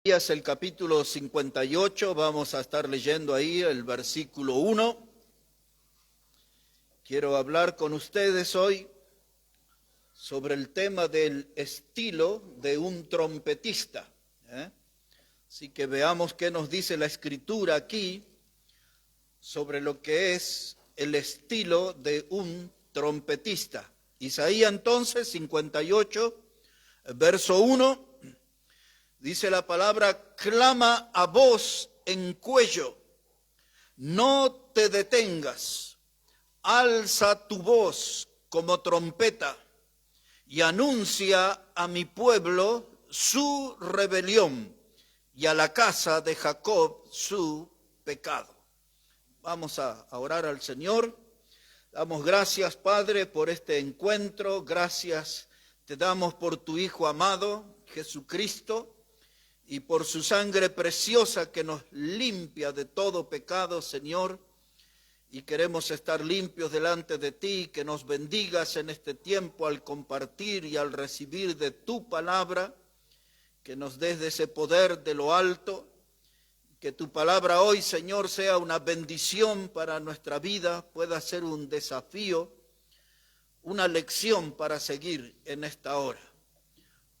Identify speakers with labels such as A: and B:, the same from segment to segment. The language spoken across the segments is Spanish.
A: El capítulo 58, vamos a estar leyendo ahí el versículo 1. Quiero hablar con ustedes hoy sobre el tema del estilo de un trompetista. Así que veamos qué nos dice la Escritura aquí sobre lo que es el estilo de un trompetista. Isaías entonces 58, verso 1. Dice la palabra: clama a voz en cuello, no te detengas, alza tu voz como trompeta y anuncia a mi pueblo su rebelión y a la casa de Jacob su pecado. Vamos a orar al Señor. Damos gracias, Padre, por este encuentro. Gracias te damos por tu Hijo amado, Jesucristo, y por su sangre preciosa que nos limpia de todo pecado, Señor. Y queremos estar limpios delante de ti, que nos bendigas en este tiempo al compartir y al recibir de tu palabra, que nos des de ese poder de lo alto, que tu palabra hoy, Señor, sea una bendición para nuestra vida, pueda ser un desafío, una lección para seguir en esta hora.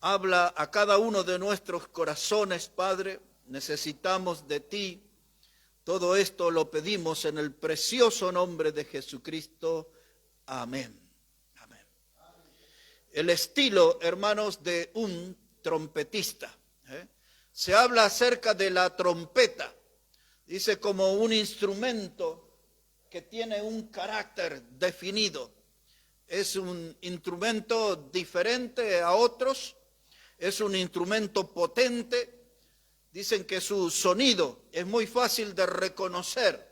A: Habla a cada uno de nuestros corazones, Padre, necesitamos de ti. Todo esto lo pedimos en el precioso nombre de Jesucristo. Amén. Amén. El estilo, hermanos, de un trompetista. Se habla acerca de la trompeta. Dice como un instrumento que tiene un carácter definido. Es un instrumento diferente a otros. Es un instrumento potente. Dicen que su sonido es muy fácil de reconocer.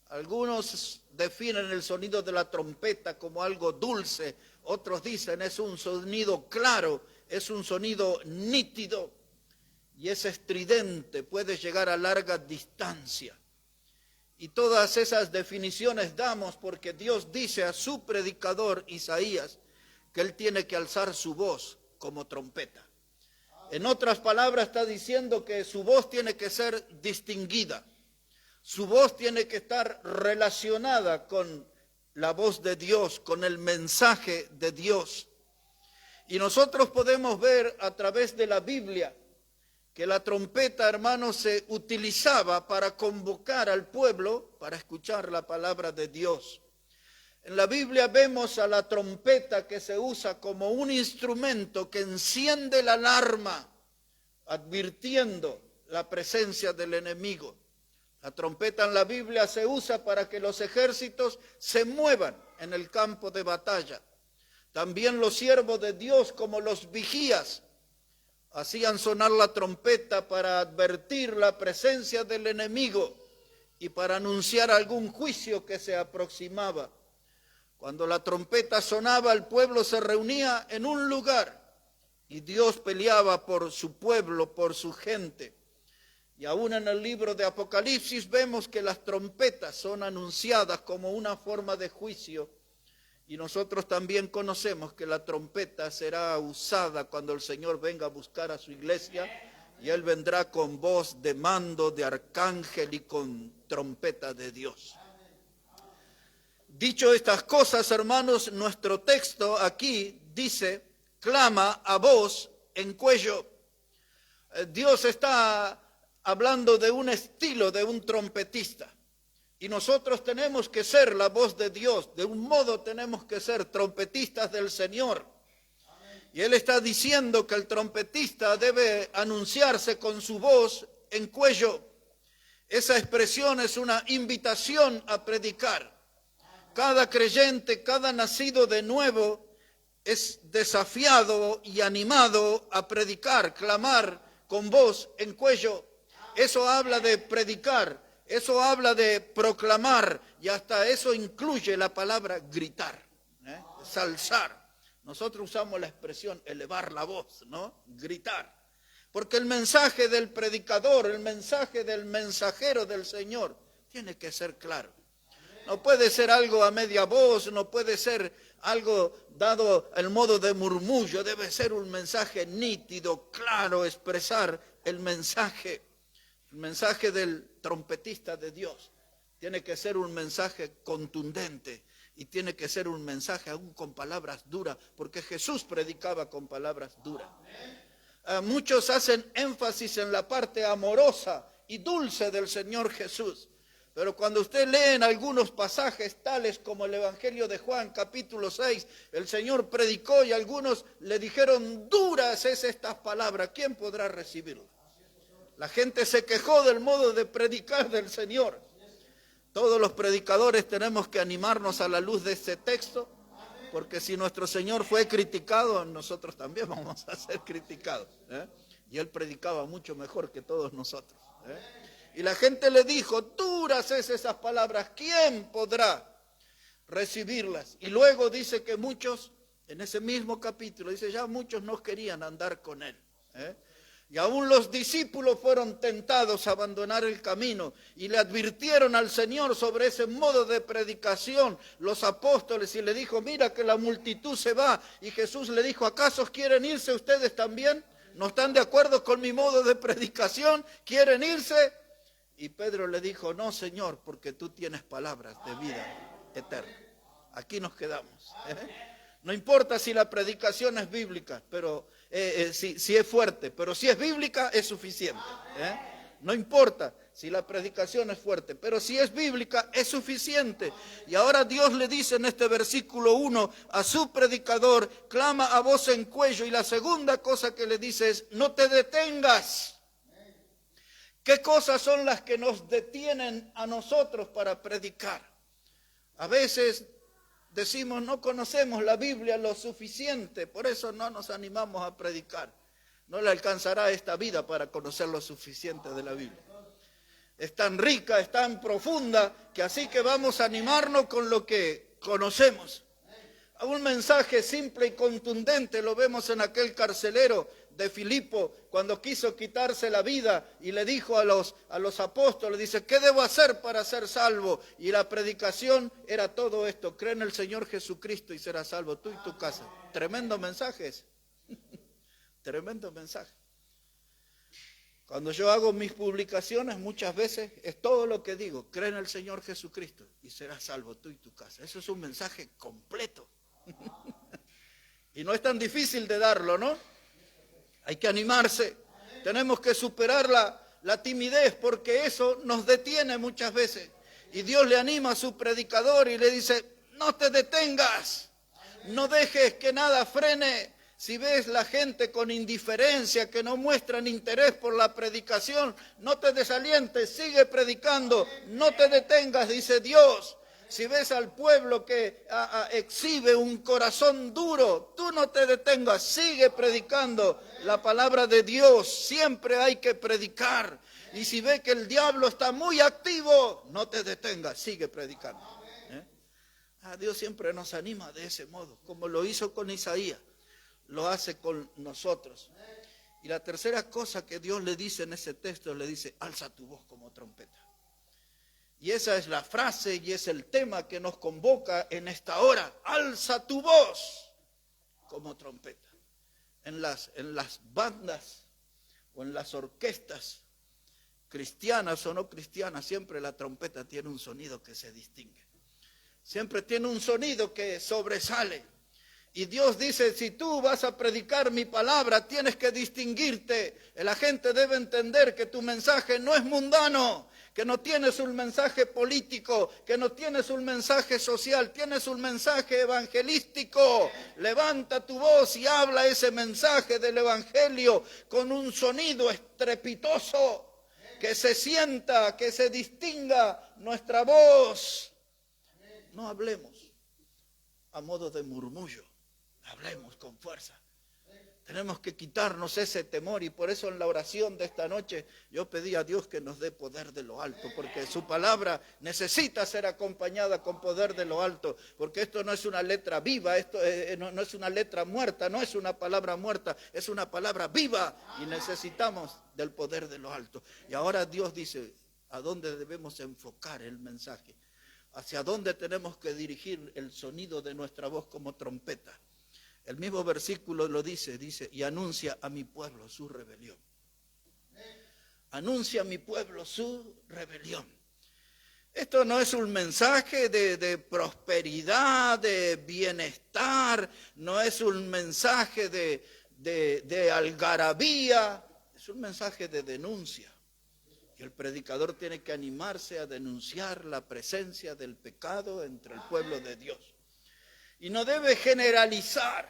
A: Algunos definen el sonido de la trompeta como algo dulce. Otros dicen es un sonido claro, es un sonido nítido y es estridente, puede llegar a larga distancia. Y todas esas definiciones damos porque Dios dice a su predicador Isaías que él tiene que alzar su voz como trompeta. En otras palabras está diciendo que su voz tiene que ser distinguida. Su voz tiene que estar relacionada con la voz de Dios, con el mensaje de Dios. Y nosotros podemos ver a través de la Biblia que la trompeta, hermanos, se utilizaba para convocar al pueblo para escuchar la palabra de Dios. En la Biblia vemos a la trompeta que se usa como un instrumento que enciende la alarma, advirtiendo la presencia del enemigo. La trompeta en la Biblia se usa para que los ejércitos se muevan en el campo de batalla. También los siervos de Dios, como los vigías, hacían sonar la trompeta para advertir la presencia del enemigo y para anunciar algún juicio que se aproximaba. Cuando la trompeta sonaba, el pueblo se reunía en un lugar y Dios peleaba por su pueblo, por su gente. Y aún en el libro de Apocalipsis vemos que las trompetas son anunciadas como una forma de juicio. Y nosotros también conocemos que la trompeta será usada cuando el Señor venga a buscar a su iglesia. Y Él vendrá con voz de mando de arcángel y con trompeta de Dios. Dicho estas cosas, hermanos, nuestro texto aquí dice: clama a voz en cuello. Dios está hablando de un estilo de un trompetista. Y nosotros tenemos que ser la voz de Dios. De un modo tenemos que ser trompetistas del Señor. Y Él está diciendo que el trompetista debe anunciarse con su voz en cuello. Esa expresión es una invitación a predicar. Cada creyente, cada nacido de nuevo es desafiado y animado a predicar, clamar con voz en cuello. Eso habla de predicar, eso habla de proclamar y hasta eso incluye la palabra gritar, salzar. Nosotros usamos la expresión elevar la voz, ¿no? Gritar. Porque el mensaje del predicador, el mensaje del mensajero del Señor tiene que ser claro. No puede ser algo a media voz, no puede ser algo dado en modo de murmullo, debe ser un mensaje nítido, claro, expresar el mensaje del trompetista de Dios tiene que ser un mensaje contundente y tiene que ser un mensaje aún con palabras duras, porque Jesús predicaba con palabras duras. Muchos hacen énfasis en la parte amorosa y dulce del Señor Jesús, pero cuando usted lee en algunos pasajes tales como el Evangelio de Juan capítulo 6, el Señor predicó y algunos le dijeron, duras es estas palabras, ¿quién podrá recibirlas? La gente se quejó del modo de predicar del Señor. Todos los predicadores tenemos que animarnos a la luz de este texto, porque si nuestro Señor fue criticado, nosotros también vamos a ser criticados. Y Él predicaba mucho mejor que todos nosotros. Y la gente le dijo, duras es esas palabras, ¿quién podrá recibirlas? Y luego dice que muchos, en ese mismo capítulo, dice ya muchos no querían andar con Él. Y aún los discípulos fueron tentados a abandonar el camino y le advirtieron al Señor sobre ese modo de predicación, los apóstoles, y le dijo, mira que la multitud se va. Y Jesús le dijo, ¿acaso quieren irse ustedes también? ¿No están de acuerdo con mi modo de predicación? ¿Quieren irse? Y Pedro le dijo, no, Señor, porque tú tienes palabras de vida eterna. Aquí nos quedamos. No importa si la predicación es bíblica, pero si es fuerte, pero si es bíblica es suficiente. No importa si la predicación es fuerte, pero si es bíblica es suficiente. Y ahora Dios le dice en este versículo 1 a su predicador, clama a voz en cuello. Y la segunda cosa que le dice es, no te detengas. ¿Qué cosas son las que nos detienen a nosotros para predicar? A veces decimos, no conocemos la Biblia lo suficiente, por eso no nos animamos a predicar. No le alcanzará esta vida para conocer lo suficiente de la Biblia. Es tan rica, es tan profunda, que así que vamos a animarnos con lo que conocemos. Un mensaje simple y contundente lo vemos en aquel carcelero de Filipo, cuando quiso quitarse la vida y le dijo a los apóstoles, dice, ¿qué debo hacer para ser salvo? Y la predicación era todo esto, cree en el Señor Jesucristo y serás salvo, tú y tu casa. Tremendo mensaje ese. Tremendo mensaje. Cuando yo hago mis publicaciones, muchas veces es todo lo que digo, cree en el Señor Jesucristo y serás salvo, tú y tu casa. Eso es un mensaje completo. Y no es tan difícil de darlo, ¿no? Hay que animarse, tenemos que superar la timidez, porque eso nos detiene muchas veces. Y Dios le anima a su predicador y le dice, no te detengas, no dejes que nada frene. Si ves la gente con indiferencia, que no muestran interés por la predicación, no te desalientes, sigue predicando, no te detengas, dice Dios. Si ves al pueblo que exhibe un corazón duro, tú no te detengas, sigue predicando la palabra de Dios. Siempre hay que predicar. Y si ves que el diablo está muy activo, no te detengas, sigue predicando. Dios siempre nos anima de ese modo, como lo hizo con Isaías, lo hace con nosotros. Y la tercera cosa que Dios le dice en ese texto, le dice, alza tu voz como trompeta. Y esa es la frase y es el tema que nos convoca en esta hora. Alza tu voz como trompeta. En las bandas o en las orquestas, cristianas o no cristianas, siempre la trompeta tiene un sonido que se distingue. Siempre tiene un sonido que sobresale. Y Dios dice, si tú vas a predicar mi palabra, tienes que distinguirte. La gente debe entender que tu mensaje no es mundano, que no tienes un mensaje político, que no tienes un mensaje social, tienes un mensaje evangelístico. Levanta tu voz y habla ese mensaje del evangelio con un sonido estrepitoso, que se sienta, que se distinga nuestra voz. No hablemos a modo de murmullo, hablemos con fuerza. Tenemos que quitarnos ese temor, y por eso en la oración de esta noche yo pedí a Dios que nos dé poder de lo alto, porque su palabra necesita ser acompañada con poder de lo alto, porque esto no es una letra viva, esto no es una letra muerta, no es una palabra muerta, es una palabra viva, y necesitamos del poder de lo alto. Y ahora Dios dice a dónde debemos enfocar el mensaje, hacia dónde tenemos que dirigir el sonido de nuestra voz como trompeta. El mismo versículo lo dice, y anuncia a mi pueblo su rebelión. anuncia a mi pueblo su rebelión. Esto no es un mensaje de prosperidad, de bienestar, no es un mensaje de algarabía, es un mensaje de denuncia. Y el predicador tiene que animarse a denunciar la presencia del pecado entre el pueblo de Dios. Y no debe generalizar,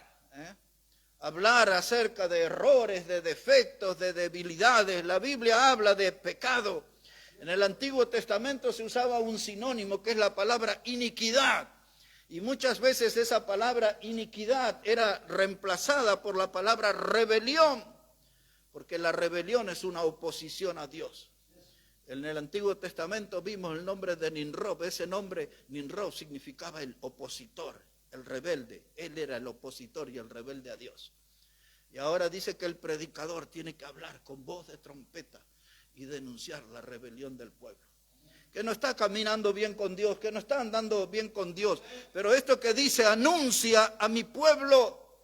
A: hablar acerca de errores, de defectos, de debilidades. La Biblia habla de pecado. En el Antiguo Testamento se usaba un sinónimo que es la palabra iniquidad. Y muchas veces esa palabra iniquidad era reemplazada por la palabra rebelión, porque la rebelión es una oposición a Dios. En el Antiguo Testamento vimos el nombre de Nimrod. Ese nombre, Nimrod, significaba el opositor, el rebelde. Él era el opositor y el rebelde a Dios. Y ahora dice que el predicador tiene que hablar con voz de trompeta y denunciar la rebelión del pueblo, que no está caminando bien con Dios, que no está andando bien con Dios. Pero esto que dice, anuncia a mi pueblo,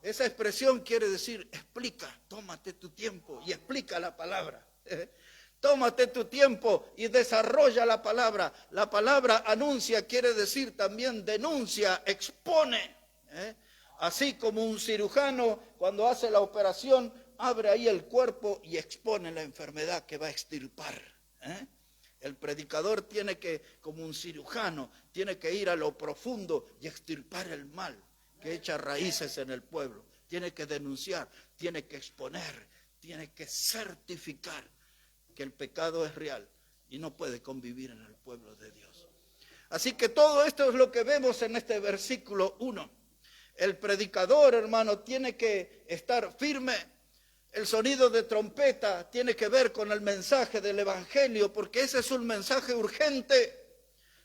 A: esa expresión quiere decir, explica, tómate tu tiempo y explica la palabra. Tómate tu tiempo y desarrolla la palabra. La palabra anuncia quiere decir también denuncia, expone. Así como un cirujano cuando hace la operación, abre ahí el cuerpo y expone la enfermedad que va a extirpar. El predicador tiene que, como un cirujano, tiene que ir a lo profundo y extirpar el mal que echa raíces en el pueblo. Tiene que denunciar, tiene que exponer, tiene que certificar que el pecado es real y no puede convivir en el pueblo de Dios. Así que todo esto es lo que vemos en este versículo 1. El predicador, hermano, tiene que estar firme. El sonido de trompeta tiene que ver con el mensaje del evangelio, porque ese es un mensaje urgente.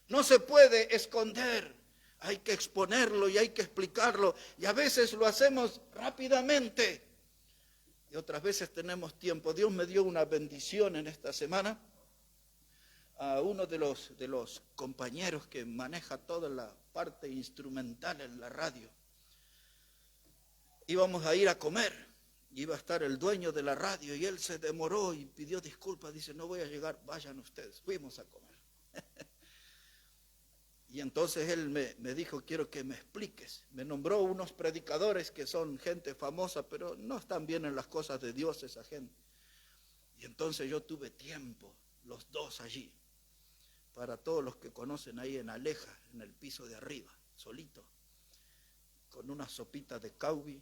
A: No se puede esconder, hay que exponerlo y hay que explicarlo. Y a veces lo hacemos rápidamente y otras veces tenemos tiempo. Dios me dio una bendición en esta semana. A uno de los compañeros que maneja toda la parte instrumental en la radio. Íbamos a ir a comer. Iba a estar el dueño de la radio y él se demoró y pidió disculpas. Dice, no voy a llegar, vayan ustedes. Fuimos a comer. Y entonces él me dijo, quiero que me expliques. Me nombró unos predicadores que son gente famosa, pero no están bien en las cosas de Dios esa gente. Y entonces yo tuve tiempo, los dos allí, para todos los que conocen ahí en Aleja, en el piso de arriba, solito, con una sopita de caubi,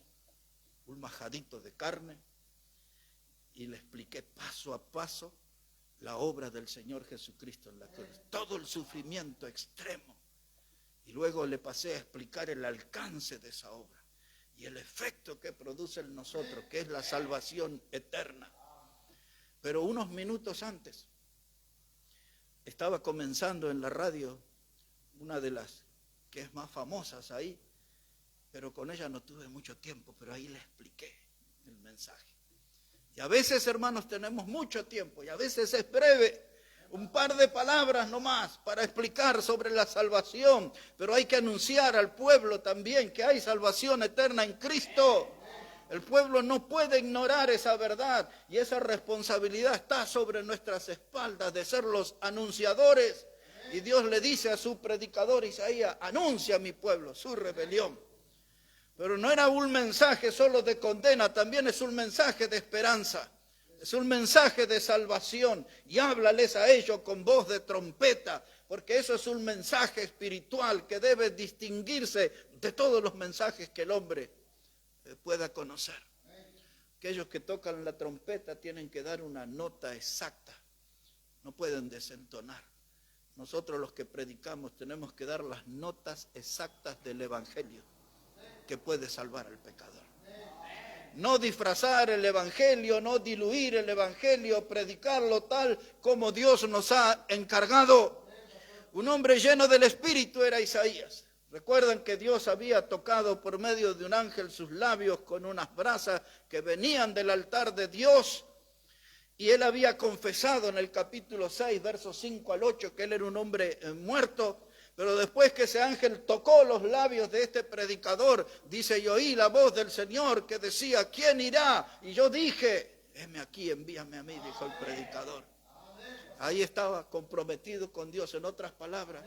A: un majadito de carne, y le expliqué paso a paso la obra del Señor Jesucristo en la cruz, todo el sufrimiento extremo, y luego le pasé a explicar el alcance de esa obra y el efecto que produce en nosotros, que es la salvación eterna. Pero unos minutos antes estaba comenzando en la radio una de las que es más famosas ahí, pero con ella no tuve mucho tiempo, pero ahí le expliqué el mensaje. Y a veces, hermanos, tenemos mucho tiempo y a veces es breve, un par de palabras nomás para explicar sobre la salvación, pero hay que anunciar al pueblo también que hay salvación eterna en Cristo. El pueblo no puede ignorar esa verdad y esa responsabilidad está sobre nuestras espaldas de ser los anunciadores. Y Dios le dice a su predicador Isaías, anuncia a mi pueblo su rebelión. Pero no era un mensaje solo de condena, también es un mensaje de esperanza. Es un mensaje de salvación y háblales a ellos con voz de trompeta, porque eso es un mensaje espiritual que debe distinguirse de todos los mensajes que el hombre pueda conocer. Aquellos que tocan la trompeta tienen que dar una nota exacta, no pueden desentonar. Nosotros los que predicamos tenemos que dar las notas exactas del evangelio que puede salvar al pecador. No disfrazar el evangelio, no diluir el evangelio, predicarlo tal como Dios nos ha encargado. Un hombre lleno del Espíritu era Isaías. Recuerdan que Dios había tocado por medio de un ángel sus labios con unas brasas que venían del altar de Dios. Y él había confesado en el capítulo 6, versos 5 al 8, que él era un hombre muerto. Pero después que ese ángel tocó los labios de este predicador, dice, y oí la voz del Señor que decía, ¿quién irá? Y yo dije, heme aquí, envíame a mí, dijo el predicador. Ahí estaba comprometido con Dios. En otras palabras,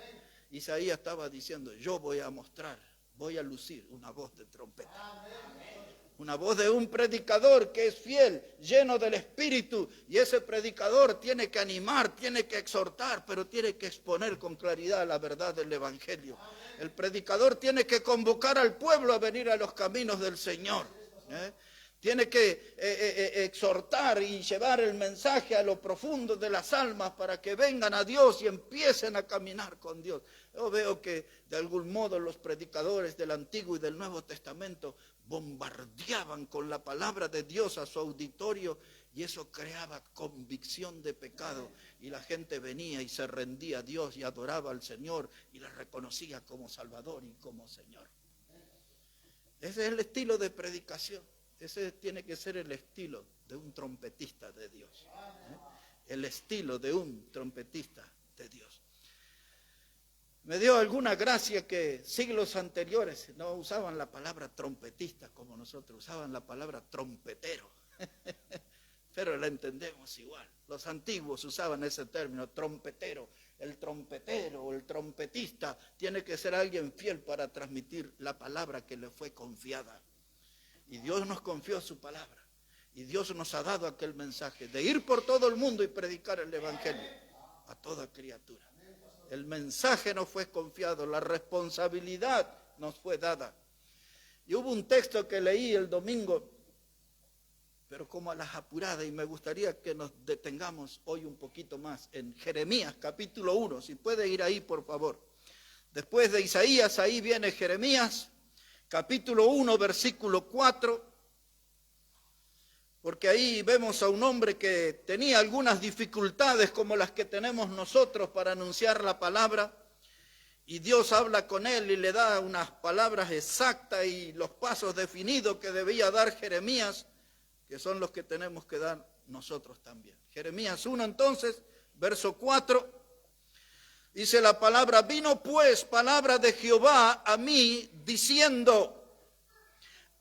A: Isaías estaba diciendo, yo voy a mostrar, voy a lucir una voz de trompeta. Una voz de un predicador que es fiel, lleno del Espíritu. Y ese predicador tiene que animar, tiene que exhortar, pero tiene que exponer con claridad la verdad del Evangelio. El predicador tiene que convocar al pueblo a venir a los caminos del Señor. Tiene que exhortar y llevar el mensaje a lo profundo de las almas para que vengan a Dios y empiecen a caminar con Dios. Yo veo que de algún modo los predicadores del Antiguo y del Nuevo Testamento bombardeaban con la palabra de Dios a su auditorio y eso creaba convicción de pecado y la gente venía y se rendía a Dios y adoraba al Señor y le reconocía como Salvador y como Señor. Ese es el estilo de predicación. Ese tiene que ser el estilo de un trompetista de Dios. El estilo de un trompetista de Dios. Me dio alguna gracia que siglos anteriores no usaban la palabra trompetista como nosotros, usaban la palabra trompetero. Pero la entendemos igual. Los antiguos usaban ese término, trompetero. El trompetero o el trompetista tiene que ser alguien fiel para transmitir la palabra que le fue confiada. Y Dios nos confió su palabra. Y Dios nos ha dado aquel mensaje de ir por todo el mundo y predicar el Evangelio a toda criatura. El mensaje nos fue confiado, la responsabilidad nos fue dada. Y hubo un texto que leí el domingo, pero como a las apuradas, y me gustaría que nos detengamos hoy un poquito más en Jeremías capítulo 1, si puede ir ahí por favor. Después de Isaías, ahí viene Jeremías, capítulo 1, versículo 4, porque ahí vemos a un hombre que tenía algunas dificultades como las que tenemos nosotros para anunciar la palabra, y Dios habla con él y le da unas palabras exactas y los pasos definidos que debía dar Jeremías, que son los que tenemos que dar nosotros también. Jeremías 1 entonces, verso 4, dice la palabra, vino pues palabra de Jehová a mí diciendo,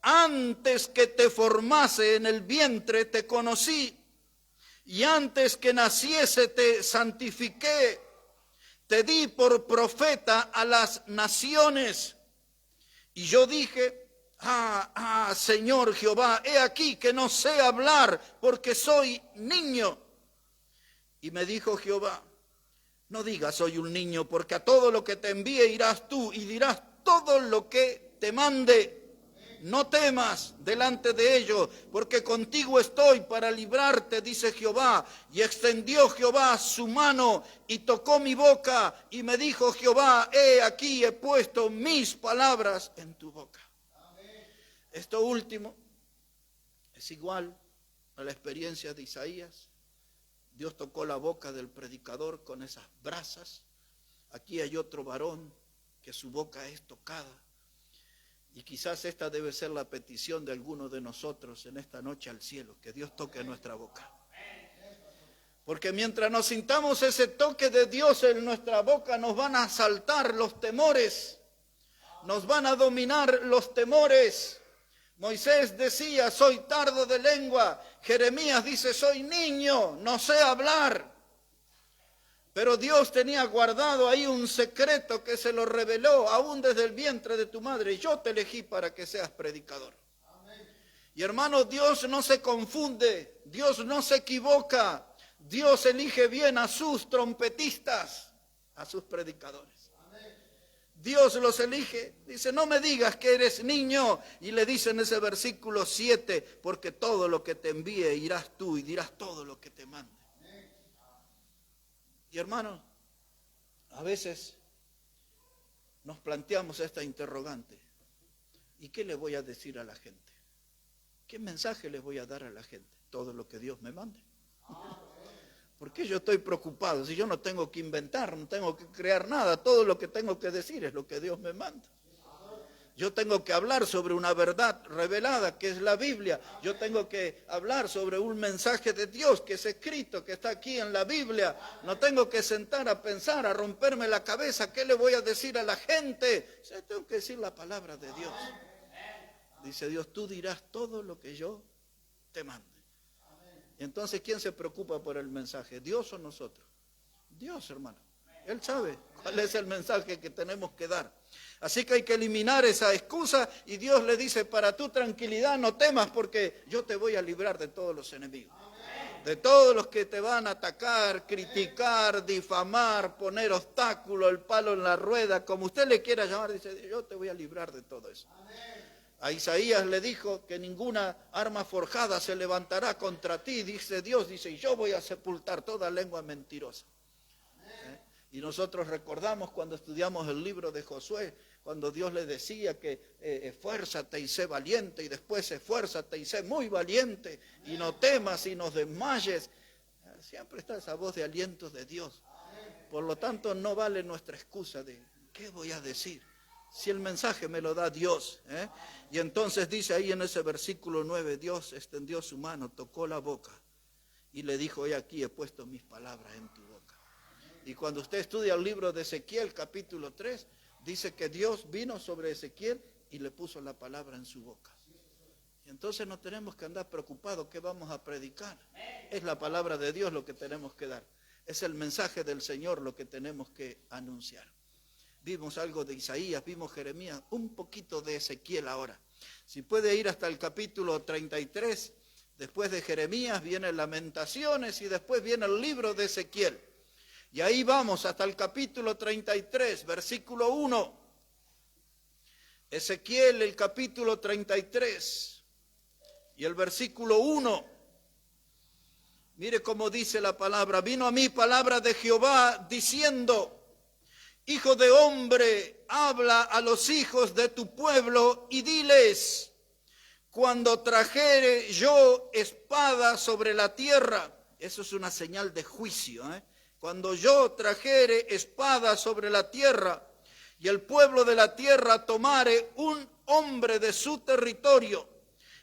A: antes que te formase en el vientre te conocí, y antes que naciese te santifiqué, te di por profeta a las naciones. Y yo dije, Señor Jehová, he aquí que no sé hablar porque soy niño. Y me dijo Jehová, no digas soy un niño, porque a todo lo que te envíe irás tú y dirás todo lo que te mande. No temas delante de ellos, porque contigo estoy para librarte, dice Jehová. Y extendió Jehová su mano y tocó mi boca y me dijo Jehová, he aquí he puesto mis palabras en tu boca. Esto último es igual a la experiencia de Isaías. Dios tocó la boca del predicador con esas brasas. Aquí hay otro varón que su boca es tocada. Y quizás esta debe ser la petición de alguno de nosotros en esta noche al cielo, que Dios toque nuestra boca. Porque mientras nos sintamos ese toque de Dios en nuestra boca, nos van a asaltar los temores, nos van a dominar los temores. Moisés decía, soy tardo de lengua. Jeremías dice, soy niño, no sé hablar. Pero Dios tenía guardado ahí un secreto que se lo reveló aún desde el vientre de tu madre. Yo te elegí para que seas predicador. Amén. Y hermano, Dios no se confunde, Dios no se equivoca. Dios elige bien a sus trompetistas, a sus predicadores. Amén. Dios los elige. Dice, no me digas que eres niño. Y le dice en ese versículo 7, porque todo lo que te envíe irás tú y dirás todo lo que te mande. Y hermanos, a veces nos planteamos esta interrogante. ¿Y qué le voy a decir a la gente? ¿Qué mensaje les voy a dar a la gente? Todo lo que Dios me mande. ¿Por qué yo estoy preocupado? Si yo no tengo que inventar, no tengo que crear nada. Todo lo que tengo que decir es lo que Dios me manda. Yo tengo que hablar sobre una verdad revelada que es la Biblia. Yo tengo que hablar sobre un mensaje de Dios que es escrito, que está aquí en la Biblia. No tengo que sentar a pensar, a romperme la cabeza. ¿Qué le voy a decir a la gente? Yo tengo que decir la palabra de Dios. Dice Dios, tú dirás todo lo que yo te mande. Entonces, ¿quién se preocupa por el mensaje? ¿Dios o nosotros? Dios, hermano. Él sabe cuál es el mensaje que tenemos que dar. Así que hay que eliminar esa excusa y Dios le dice, para tu tranquilidad no temas porque yo te voy a librar de todos los enemigos. De todos los que te van a atacar, criticar, difamar, poner obstáculo, el palo en la rueda, como usted le quiera llamar, dice, yo te voy a librar de todo eso. A Isaías le dijo que ninguna arma forjada se levantará contra ti, dice Dios, dice, y yo voy a sepultar toda lengua mentirosa. Y nosotros recordamos cuando estudiamos el libro de Josué, cuando Dios le decía que esfuérzate y sé valiente, y después esfuérzate y sé muy valiente, y no temas y no desmayes. Siempre está esa voz de aliento de Dios. Por lo tanto, no vale nuestra excusa de, ¿qué voy a decir? Si el mensaje me lo da Dios. Y entonces dice ahí en ese versículo 9, Dios extendió su mano, tocó la boca, y le dijo, he aquí he puesto mis palabras en tu boca. Y cuando usted estudia el libro de Ezequiel, capítulo 3, dice que Dios vino sobre Ezequiel y le puso la palabra en su boca. Y entonces no tenemos que andar preocupados qué vamos a predicar. Es la palabra de Dios lo que tenemos que dar. Es el mensaje del Señor lo que tenemos que anunciar. Vimos algo de Isaías, vimos Jeremías, un poquito de Ezequiel ahora. Si puede ir hasta el capítulo 33, después de Jeremías viene Lamentaciones y después viene el libro de Ezequiel. Y ahí vamos hasta el capítulo 33, versículo 1. Ezequiel, el capítulo 33 y el versículo 1. Mire cómo dice la palabra. Vino a mí palabra de Jehová diciendo, Hijo de hombre, habla a los hijos de tu pueblo y diles, cuando trajere yo espada sobre la tierra, eso es una señal de juicio, Cuando yo trajere espada sobre la tierra y el pueblo de la tierra tomare un hombre de su territorio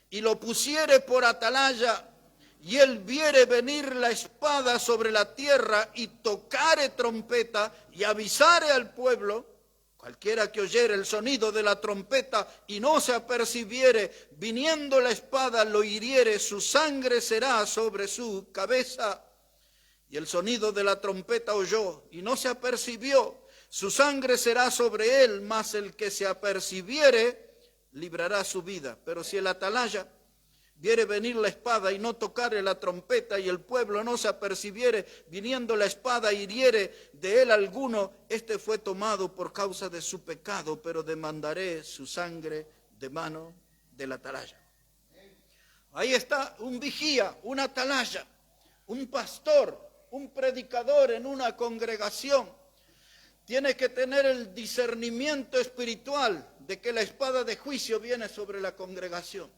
A: y lo pusiere por atalaya y él viere venir la espada sobre la tierra y tocare trompeta y avisare al pueblo, cualquiera que oyere el sonido de la trompeta y no se apercibiere, viniendo la espada lo hiriere, su sangre será sobre su cabeza. Y el sonido de la trompeta oyó y no se apercibió, su sangre será sobre él, mas el que se apercibiere librará su vida. Pero si el atalaya viere venir la espada y no tocare la trompeta y el pueblo no se apercibiere, viniendo la espada hiriere de él alguno, este fue tomado por causa de su pecado, pero demandaré su sangre de mano del atalaya. Ahí está un vigía, un atalaya, un pastor, un predicador en una congregación. Tiene que tener el discernimiento espiritual de que la espada de juicio viene sobre la congregación.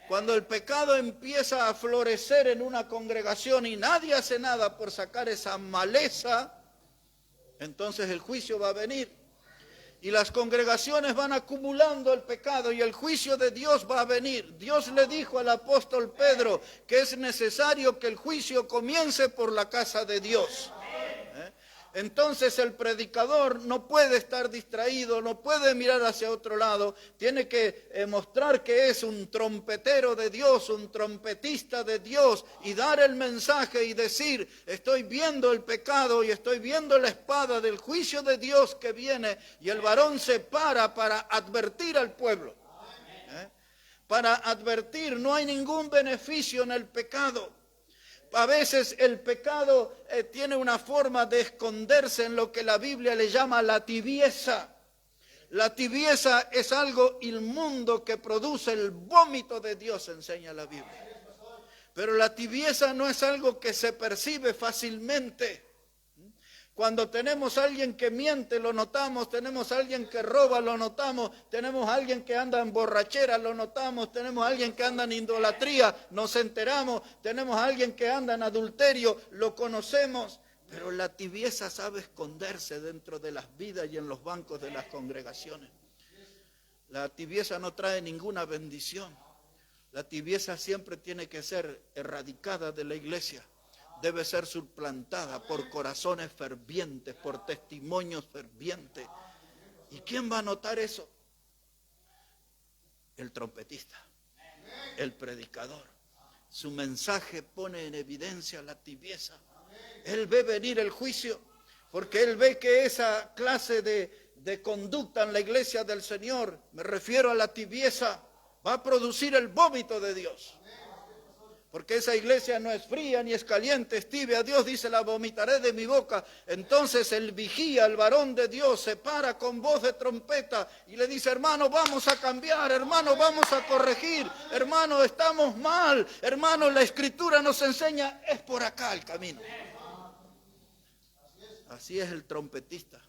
A: Cuando el pecado empieza a florecer en una congregación y nadie hace nada por sacar esa maleza, entonces el juicio va a venir. Y las congregaciones van acumulando el pecado y el juicio de Dios va a venir. Dios le dijo al apóstol Pedro que es necesario que el juicio comience por la casa de Dios. Entonces el predicador no puede estar distraído, no puede mirar hacia otro lado, tiene que mostrar que es un trompetero de Dios, un trompetista de Dios y dar el mensaje y decir, estoy viendo el pecado y estoy viendo la espada del juicio de Dios que viene, y el varón se para advertir al pueblo. Para advertir, no hay ningún beneficio en el pecado. A veces el pecado tiene una forma de esconderse en lo que la Biblia le llama la tibieza. La tibieza es algo inmundo que produce el vómito de Dios, enseña la Biblia. Pero la tibieza no es algo que se percibe fácilmente. Cuando tenemos a alguien que miente, lo notamos. Tenemos a alguien que roba, lo notamos. Tenemos a alguien que anda en borrachera, lo notamos. Tenemos a alguien que anda en idolatría, nos enteramos. Tenemos a alguien que anda en adulterio, lo conocemos. Pero la tibieza sabe esconderse dentro de las vidas y en los bancos de las congregaciones. La tibieza no trae ninguna bendición. La tibieza siempre tiene que ser erradicada de la iglesia. Debe ser suplantada por corazones fervientes, por testimonios fervientes. ¿Y quién va a notar eso? El trompetista, el predicador. Su mensaje pone en evidencia la tibieza. Él ve venir el juicio, porque él ve que esa clase de conducta en la iglesia del Señor, me refiero a la tibieza, va a producir el vómito de Dios. Porque esa iglesia no es fría ni es caliente, es tibia. Dios dice, la vomitaré de mi boca. Entonces el vigía, el varón de Dios, se para con voz de trompeta y le dice, hermano, vamos a cambiar, hermano, vamos a corregir, hermano, estamos mal, hermano, la escritura nos enseña, es por acá el camino. Así es el trompetista,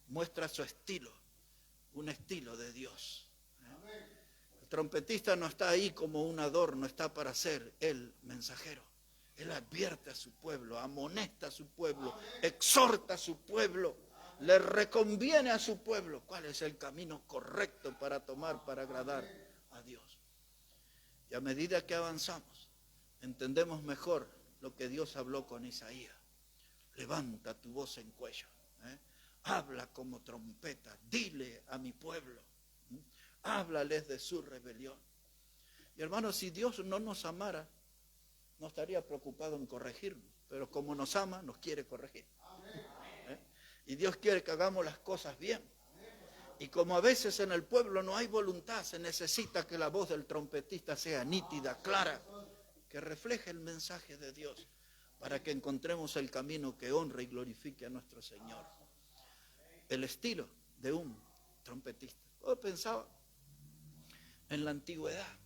A: muestra su estilo, un estilo de Dios. El trompetista no está ahí como un adorno, está para ser el mensajero. Él advierte a su pueblo, amonesta a su pueblo, exhorta a su pueblo, le reconviene a su pueblo cuál es el camino correcto para tomar, para agradar a Dios. Y a medida que avanzamos, entendemos mejor lo que Dios habló con Isaías. Levanta tu voz en cuello, habla como trompeta, dile a mi pueblo. Háblales de su rebelión. Y hermanos, si Dios no nos amara, no estaría preocupado en corregirnos. Pero como nos ama, nos quiere corregir. Y Dios quiere que hagamos las cosas bien. Y como a veces en el pueblo no hay voluntad, se necesita que la voz del trompetista sea nítida, clara, que refleje el mensaje de Dios, para que encontremos el camino que honre y glorifique a nuestro Señor. El estilo de un trompetista. Yo pensaba, en la antigüedad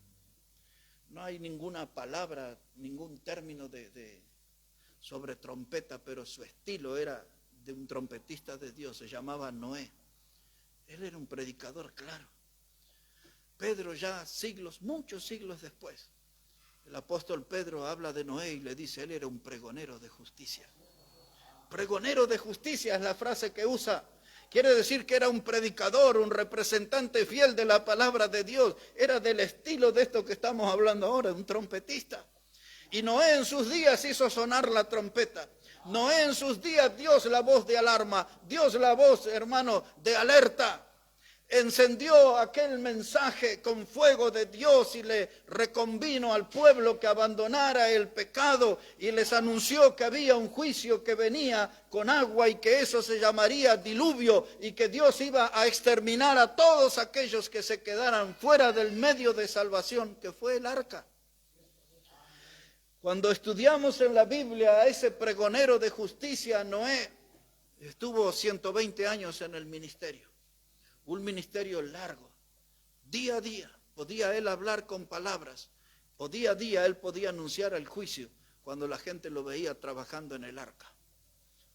A: no hay ninguna palabra, ningún término sobre trompeta, pero su estilo era de un trompetista de Dios, se llamaba Noé. Él era un predicador claro. Pedro ya siglos, muchos siglos después, el apóstol Pedro habla de Noé y le dice, él era un pregonero de justicia. Pregonero de justicia es la frase que usa. Quiere decir que era un predicador, un representante fiel de la palabra de Dios. Era del estilo de esto que estamos hablando ahora, un trompetista. Y Noé en sus días hizo sonar la trompeta. Noé en sus días dio la voz de alarma, dio la voz, hermano, de alerta. Encendió aquel mensaje con fuego de Dios y le reconvino al pueblo que abandonara el pecado y les anunció que había un juicio que venía con agua y que eso se llamaría diluvio y que Dios iba a exterminar a todos aquellos que se quedaran fuera del medio de salvación que fue el arca. Cuando estudiamos en la Biblia a ese pregonero de justicia, Noé estuvo 120 años en el ministerio. Un ministerio largo, día a día, podía él hablar con palabras, o día a día él podía anunciar el juicio cuando la gente lo veía trabajando en el arca.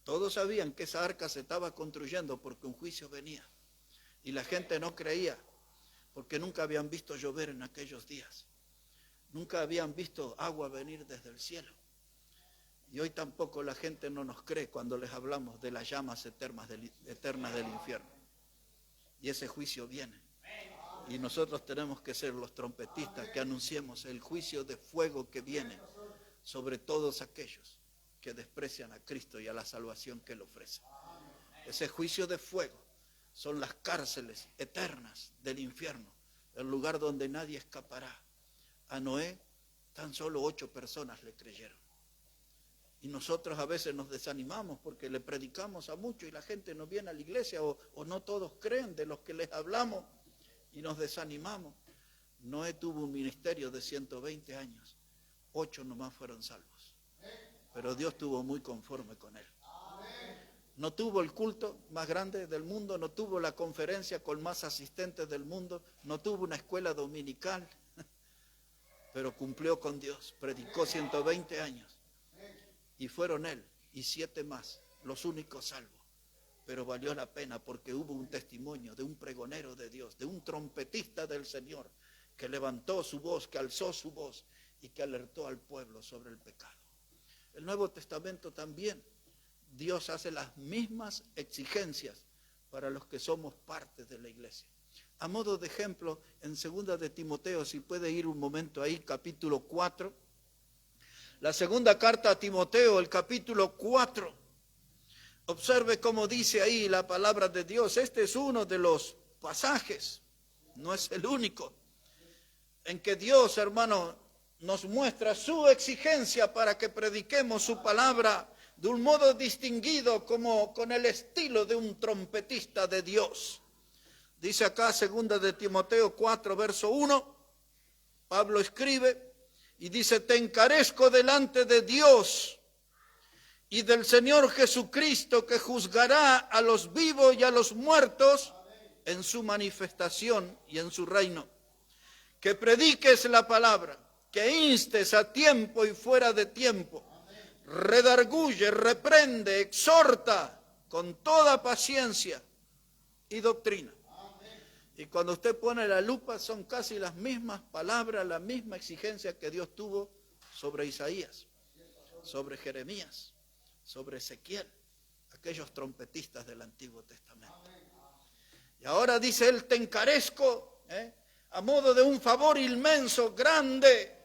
A: Todos sabían que esa arca se estaba construyendo porque un juicio venía, y la gente no creía, porque nunca habían visto llover en aquellos días, nunca habían visto agua venir desde el cielo, y hoy tampoco la gente no nos cree cuando les hablamos de las llamas eternas del infierno. Y ese juicio viene. Y nosotros tenemos que ser los trompetistas que anunciemos el juicio de fuego que viene sobre todos aquellos que desprecian a Cristo y a la salvación que Él ofrece. Ese juicio de fuego son las cárceles eternas del infierno, el lugar donde nadie escapará. A Noé tan solo 8 personas le creyeron. Y nosotros a veces nos desanimamos porque le predicamos a muchos y la gente no viene a la iglesia o no todos creen de los que les hablamos y nos desanimamos. Noé tuvo un ministerio de 120 años, 8 nomás fueron salvos. Pero Dios estuvo muy conforme con él. No tuvo el culto más grande del mundo, no tuvo la conferencia con más asistentes del mundo, no tuvo una escuela dominical, pero cumplió con Dios, predicó 120 años. Y fueron él y 7 más, los únicos salvos. Pero valió la pena porque hubo un testimonio de un pregonero de Dios, de un trompetista del Señor, que levantó su voz, que alzó su voz y que alertó al pueblo sobre el pecado. El Nuevo Testamento también, Dios hace las mismas exigencias para los que somos parte de la iglesia. A modo de ejemplo, en 2 de Timoteo, si puede ir un momento ahí, capítulo 4, la segunda carta a Timoteo, el capítulo 4. Observe cómo dice ahí la palabra de Dios. Este es uno de los pasajes, no es el único, en que Dios, hermano, nos muestra su exigencia para que prediquemos su palabra de un modo distinguido, como con el estilo de un trompetista de Dios. Dice acá, 2 de Timoteo 4, verso 1, Pablo escribe y dice: te encarezco delante de Dios y del Señor Jesucristo, que juzgará a los vivos y a los muertos en su manifestación y en su reino. Que prediques la palabra, que instes a tiempo y fuera de tiempo, redarguye, reprende, exhorta con toda paciencia y doctrina. Y cuando usted pone la lupa, son casi las mismas palabras, la misma exigencia que Dios tuvo sobre Isaías, sobre Jeremías, sobre Ezequiel, aquellos trompetistas del Antiguo Testamento. Y ahora dice él: te encarezco, a modo de un favor inmenso, grande,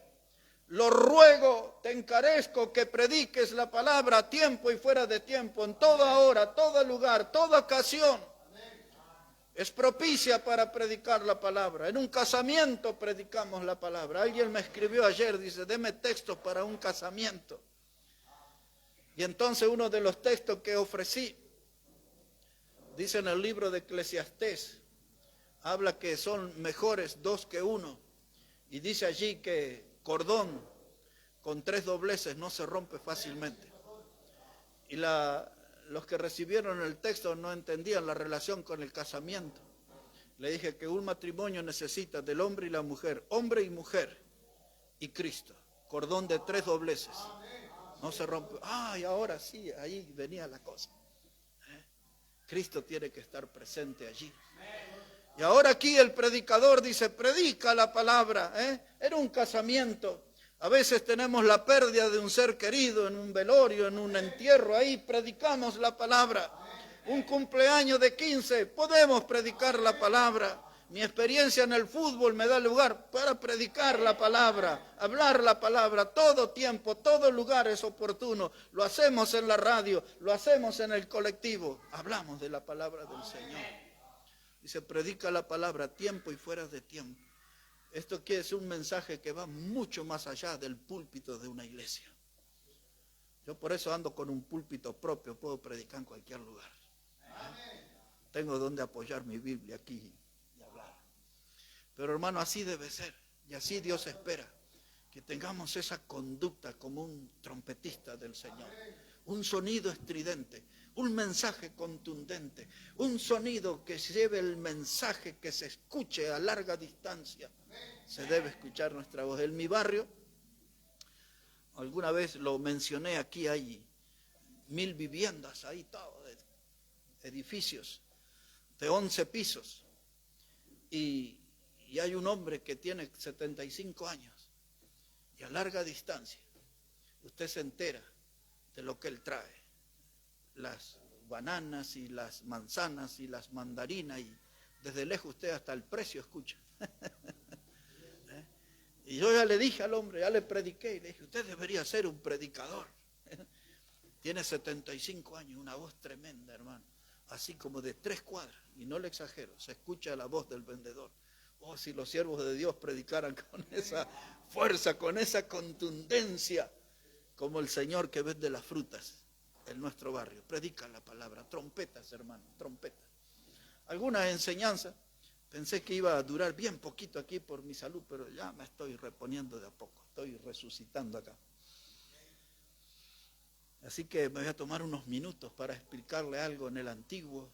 A: lo ruego, te encarezco que prediques la palabra a tiempo y fuera de tiempo, en toda hora, todo lugar, toda ocasión. Es propicia para predicar la palabra. En un casamiento predicamos la palabra. Alguien me escribió ayer, dice: deme textos para un casamiento. Y entonces uno de los textos que ofrecí, dice en el libro de Eclesiastés, habla que son mejores 2 que 1. Y dice allí que cordón con 3 dobleces no se rompe fácilmente. Y los que recibieron el texto no entendían la relación con el casamiento. Le dije que un matrimonio necesita del hombre y la mujer, hombre y mujer, y Cristo. Cordón de 3 dobleces. No se rompe. Y ahora sí, ahí venía la cosa. Cristo tiene que estar presente allí. Y ahora aquí el predicador dice: predica la palabra. Era un casamiento. A veces tenemos la pérdida de un ser querido en un velorio, en un entierro. Ahí predicamos la palabra. Un cumpleaños de 15, podemos predicar la palabra. Mi experiencia en el fútbol me da lugar para predicar la palabra, hablar la palabra. Todo tiempo, todo lugar es oportuno. Lo hacemos en la radio, lo hacemos en el colectivo. Hablamos de la palabra del Señor. Dice: predica la palabra a tiempo y fuera de tiempo. Esto quiere decir un mensaje que va mucho más allá del púlpito de una iglesia. Yo por eso ando con un púlpito propio, puedo predicar en cualquier lugar. Tengo donde apoyar mi Biblia aquí y hablar. Pero hermano, así debe ser. Y así Dios espera que tengamos esa conducta como un trompetista del Señor. Un sonido estridente, un mensaje contundente, un sonido que lleve el mensaje, que se escuche a larga distancia. Se debe escuchar nuestra voz. En mi barrio, alguna vez lo mencioné aquí, hay 1000 viviendas, ahí todo, edificios de 11 pisos. Y hay un hombre que tiene 75 años. Y a larga distancia, usted se entera de lo que él trae. Las bananas y las manzanas y las mandarinas, y desde lejos usted hasta el precio escucha. Y yo ya le dije al hombre, ya le prediqué, y le dije: usted debería ser un predicador. Tiene 75 años, una voz tremenda, hermano, así como de 3 cuadras, y no le exagero, se escucha la voz del vendedor. Oh, si los siervos de Dios predicaran con esa fuerza, con esa contundencia, como el señor que vende las frutas en nuestro barrio. Predica la palabra, trompetas, hermano, trompetas. Algunas enseñanzas, pensé que iba a durar bien poquito aquí por mi salud, pero ya me estoy reponiendo de a poco, estoy resucitando acá. Así que me voy a tomar unos minutos para explicarle algo en el Antiguo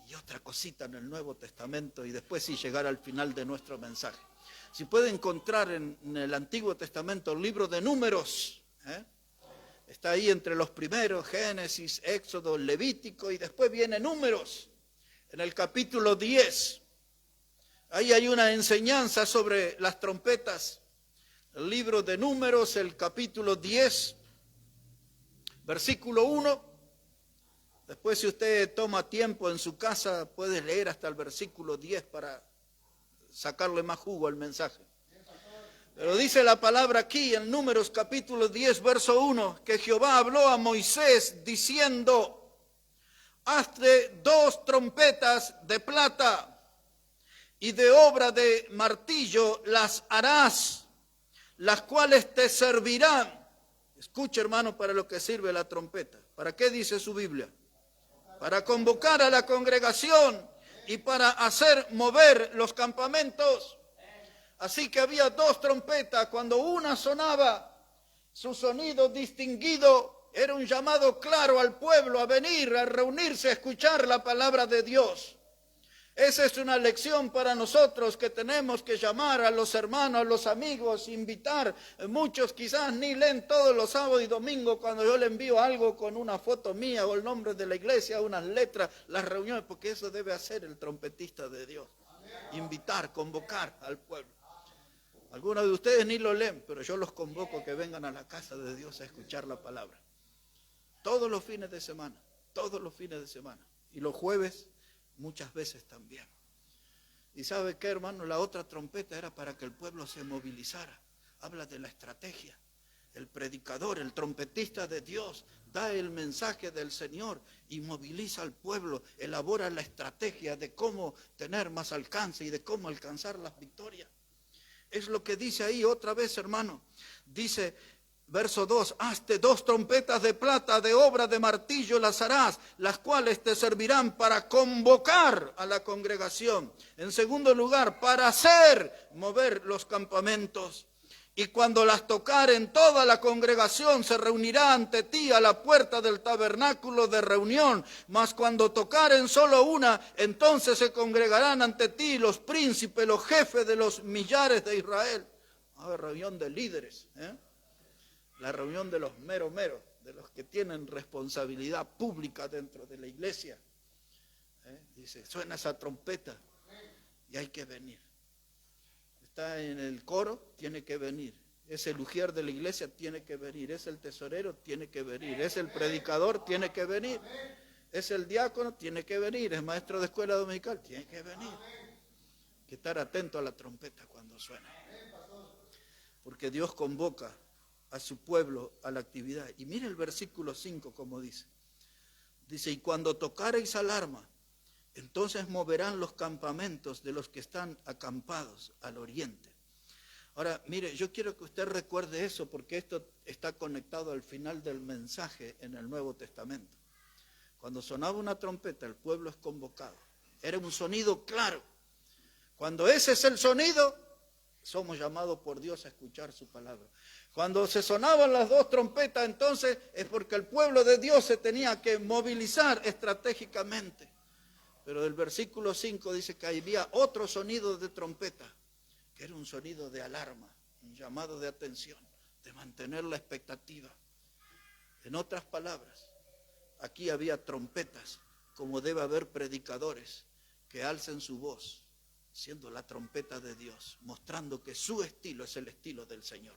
A: y otra cosita en el Nuevo Testamento, y después sí llegar al final de nuestro mensaje. Si puede encontrar en el Antiguo Testamento el libro de Números, está ahí entre los primeros, Génesis, Éxodo, Levítico, y después viene Números, en el capítulo 10. Ahí hay una enseñanza sobre las trompetas. El libro de Números, el capítulo 10, versículo 1. Después, si usted toma tiempo en su casa, puede leer hasta el versículo 10 para sacarle más jugo al mensaje. Pero dice la palabra aquí en Números capítulo 10, verso 1, que Jehová habló a Moisés diciendo: hazte 2 trompetas de plata, y de obra de martillo las harás. las cuales te servirán. Escucha, hermano, para lo que sirve la trompeta. ¿Para qué dice su Biblia? Para convocar a la congregación y para hacer mover los campamentos. Así que había dos trompetas. Cuando una sonaba, su sonido distinguido era un llamado claro al pueblo a venir, a reunirse, a escuchar la palabra de Dios. Esa es una lección para nosotros, que tenemos que llamar a los hermanos, a los amigos, invitar. Muchos quizás ni leen todos los sábados y domingos cuando yo le envío algo con una foto mía o el nombre de la iglesia, unas letras, las reuniones, porque eso debe hacer el trompetista de Dios. Invitar, convocar al pueblo. Algunos de ustedes ni lo leen, pero yo los convoco a que vengan a la casa de Dios a escuchar la palabra. Todos los fines de semana, todos los fines de semana. Y los jueves muchas veces también. ¿Y sabe qué, hermano? La otra trompeta era para que el pueblo se movilizara. Habla de la estrategia. El predicador, el trompetista de Dios, da el mensaje del Señor y moviliza al pueblo, elabora la estrategia de cómo tener más alcance y de cómo alcanzar las victorias. Es lo que dice ahí otra vez, hermano. Dice, verso 2, hazte 2 trompetas de plata, de obra de martillo las harás, las cuales te servirán para convocar a la congregación. En segundo lugar, para hacer mover los campamentos. Y cuando las tocaren, toda la congregación se reunirá ante ti a la puerta del tabernáculo de reunión. Mas cuando tocaren solo una, entonces se congregarán ante ti los príncipes, los jefes de los millares de Israel. Una reunión de líderes, la reunión de los meros, de los que tienen responsabilidad pública dentro de la iglesia. Dice, suena esa trompeta y hay que venir. Está en el coro, tiene que venir. Es el ujier de la iglesia, tiene que venir. Es el tesorero, tiene que venir. Es el predicador, tiene que venir. Es el diácono, tiene que venir. Es maestro de escuela dominical, tiene que venir. Hay que estar atento a la trompeta cuando suena. Porque Dios convoca a su pueblo a la actividad. Y mire el versículo 5 como dice. Dice, y cuando tocareis alarma, entonces moverán los campamentos de los que están acampados al oriente. Ahora, mire, yo quiero que usted recuerde eso, porque esto está conectado al final del mensaje en el Nuevo Testamento. Cuando sonaba una trompeta, el pueblo es convocado. Era un sonido claro. Cuando ese es el sonido, somos llamados por Dios a escuchar su palabra. Cuando se sonaban las 2 trompetas, entonces es porque el pueblo de Dios se tenía que movilizar estratégicamente. Pero del versículo 5 dice que había otro sonido de trompeta, que era un sonido de alarma, un llamado de atención, de mantener la expectativa. En otras palabras, aquí había trompetas, como debe haber predicadores que alcen su voz, siendo la trompeta de Dios, mostrando que su estilo es el estilo del Señor.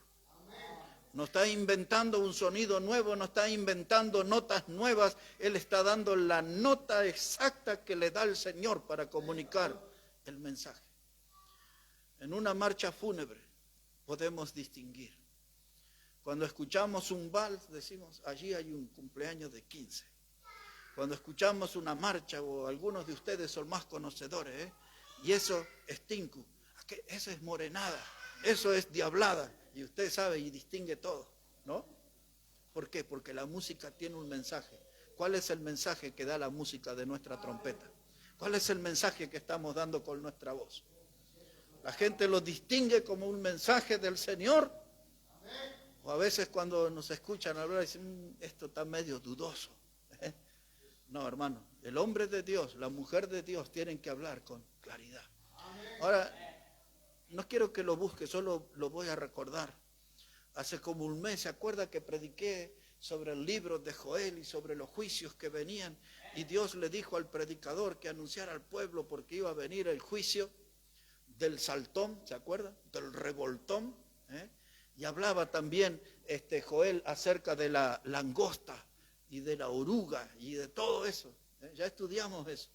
A: No está inventando un sonido nuevo, no está inventando notas nuevas. Él está dando la nota exacta que le da el Señor para comunicar el mensaje. En una marcha fúnebre podemos distinguir. Cuando escuchamos un vals, decimos, allí hay un cumpleaños de 15. Cuando escuchamos una marcha, o algunos de ustedes son más conocedores, y eso es tinku, eso es morenada, eso es diablada. Y usted sabe y distingue todo, ¿no? ¿Por qué? Porque la música tiene un mensaje. ¿Cuál es el mensaje que da la música de nuestra trompeta? ¿Cuál es el mensaje que estamos dando con nuestra voz? La gente lo distingue como un mensaje del Señor. O a veces cuando nos escuchan hablar dicen, esto está medio dudoso. No, hermano, el hombre de Dios, la mujer de Dios tienen que hablar con claridad. Ahora, no quiero que lo busque, solo lo voy a recordar. Hace como un mes, ¿se acuerda que prediqué sobre el libro de Joel y sobre los juicios que venían? Y Dios le dijo al predicador que anunciara al pueblo porque iba a venir el juicio del saltón, ¿se acuerda? Del revoltón. Y hablaba también Joel acerca de la langosta y de la oruga y de todo eso. Ya estudiamos eso.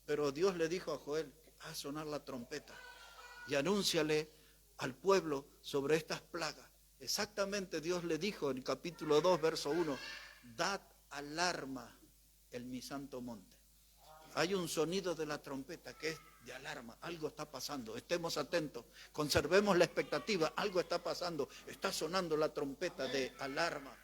A: Pero Dios le dijo a Joel, haz sonar la trompeta y anúnciale al pueblo sobre estas plagas. Exactamente Dios le dijo en capítulo 2, verso 1, dad alarma en mi santo monte. Hay un sonido de la trompeta que es de alarma. Algo está pasando, estemos atentos, conservemos la expectativa, algo está pasando, está sonando la trompeta de alarma.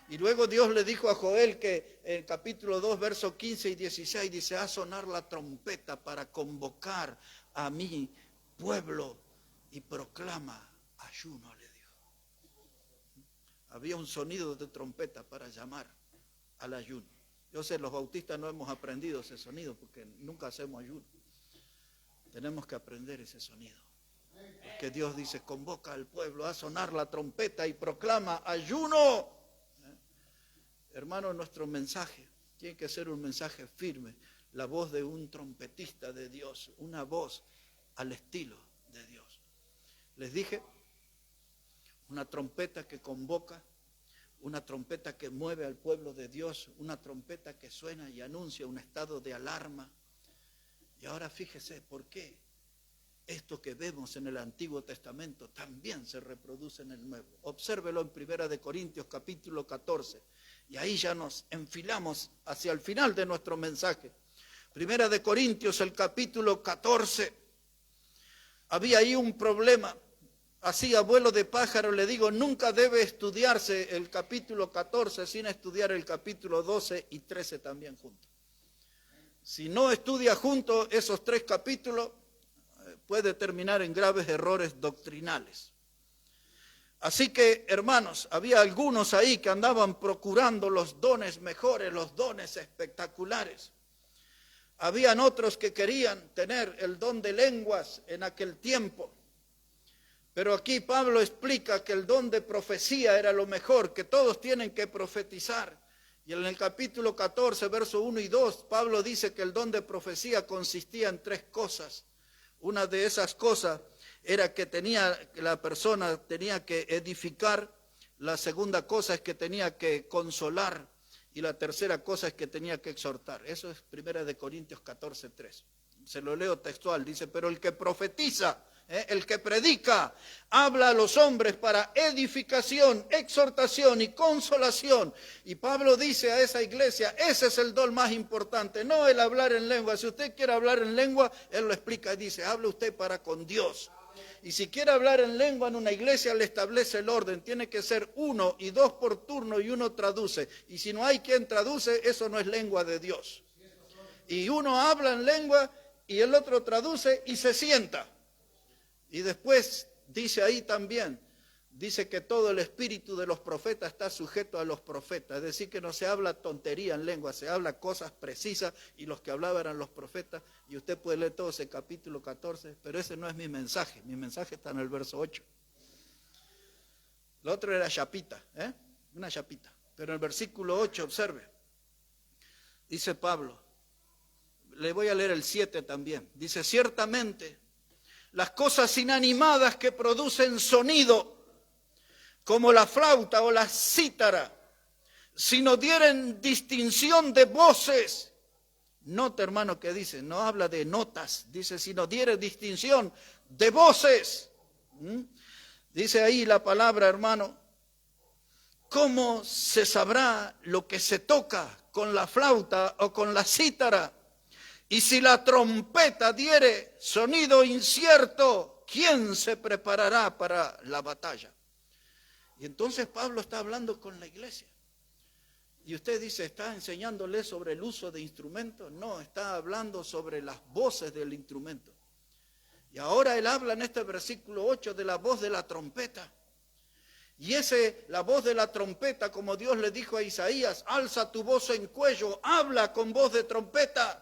A: Y luego Dios le dijo a Joel que en capítulo 2, versos 15 y 16, dice, a sonar la trompeta para convocar a mi pueblo y proclama ayuno, le dijo. Había un sonido de trompeta para llamar al ayuno. Yo sé, los bautistas no hemos aprendido ese sonido porque nunca hacemos ayuno. Tenemos que aprender ese sonido. Porque Dios dice, convoca al pueblo a sonar la trompeta y proclama ayuno. Hermano, nuestro mensaje tiene que ser un mensaje firme, la voz de un trompetista de Dios, una voz al estilo de Dios. Les dije, una trompeta que convoca, una trompeta que mueve al pueblo de Dios, una trompeta que suena y anuncia un estado de alarma. Y ahora fíjese por qué esto que vemos en el Antiguo Testamento también se reproduce en el Nuevo. Obsérvelo en 1 Corintios capítulo 14. Y ahí ya nos enfilamos hacia el final de nuestro mensaje. 1 Corintios, el capítulo 14. Había ahí un problema. Así, abuelo de pájaro, le digo, nunca debe estudiarse el capítulo 14 sin estudiar el capítulo 12 y 13 también juntos. Si no estudia juntos esos tres capítulos, puede terminar en graves errores doctrinales. Así que, hermanos, había algunos ahí que andaban procurando los dones mejores, los dones espectaculares. Habían otros que querían tener el don de lenguas en aquel tiempo. Pero aquí Pablo explica que el don de profecía era lo mejor, que todos tienen que profetizar. Y en el capítulo 14, verso 1 y 2, Pablo dice que el don de profecía consistía en tres cosas. Una de esas cosas era que la persona tenía que edificar, la segunda cosa es que tenía que consolar y la tercera cosa es que tenía que exhortar. Eso es 1 Corintios 14:3. Se lo leo textual, dice, pero el que profetiza, el que predica, habla a los hombres para edificación, exhortación y consolación. Y Pablo dice a esa iglesia, ese es el don más importante, no el hablar en lengua. Si usted quiere hablar en lengua, él lo explica y dice, hable usted para con Dios. Y si quiere hablar en lengua en una iglesia, le establece el orden. Tiene que ser 1 y 2 por turno y uno traduce. Y si no hay quien traduce, eso no es lengua de Dios. Y uno habla en lengua y el otro traduce y se sienta. Y después dice ahí también, dice que todo el espíritu de los profetas está sujeto a los profetas. Es decir, que no se habla tontería en lengua, se habla cosas precisas y los que hablaban eran los profetas. Y usted puede leer todo ese capítulo 14, pero ese no es mi mensaje está en el verso 8. Lo otro era chapita, una chapita. Pero en el versículo 8, observe, dice Pablo, le voy a leer el 7 también, dice, ciertamente las cosas inanimadas que producen sonido, como la flauta o la cítara, si no dieren distinción de voces, nota hermano que dice, no habla de notas, dice si no diere distinción de voces, dice ahí la palabra hermano, ¿cómo se sabrá lo que se toca con la flauta o con la cítara? Y si la trompeta diere sonido incierto, ¿quién se preparará para la batalla? Y entonces Pablo está hablando con la iglesia. Y usted dice, ¿está enseñándole sobre el uso de instrumentos? No, está hablando sobre las voces del instrumento. Y ahora él habla en este versículo 8 de la voz de la trompeta. Y la voz de la trompeta, como Dios le dijo a Isaías, alza tu voz en cuello, habla con voz de trompeta.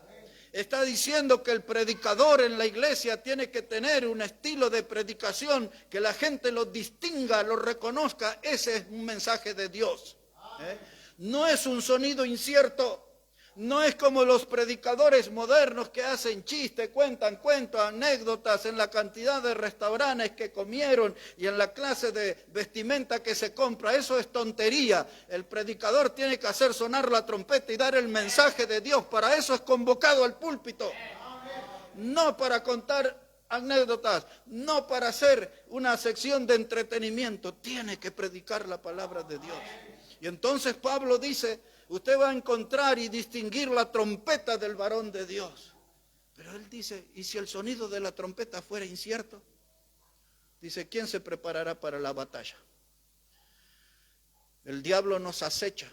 A: Está diciendo que el predicador en la iglesia tiene que tener un estilo de predicación, que la gente lo distinga, lo reconozca. Ese es un mensaje de Dios. No es un sonido incierto, no es como los predicadores modernos que hacen chistes, cuentan cuentos, anécdotas en la cantidad de restaurantes que comieron y en la clase de vestimenta que se compra. Eso es tontería. El predicador tiene que hacer sonar la trompeta y dar el mensaje de Dios. Para eso es convocado al púlpito. No para contar anécdotas, no para hacer una sección de entretenimiento. Tiene que predicar la palabra de Dios. Y entonces Pablo dice, usted va a encontrar y distinguir la trompeta del varón de Dios. Pero él dice, ¿y si el sonido de la trompeta fuera incierto? Dice, ¿quién se preparará para la batalla? El diablo nos acecha,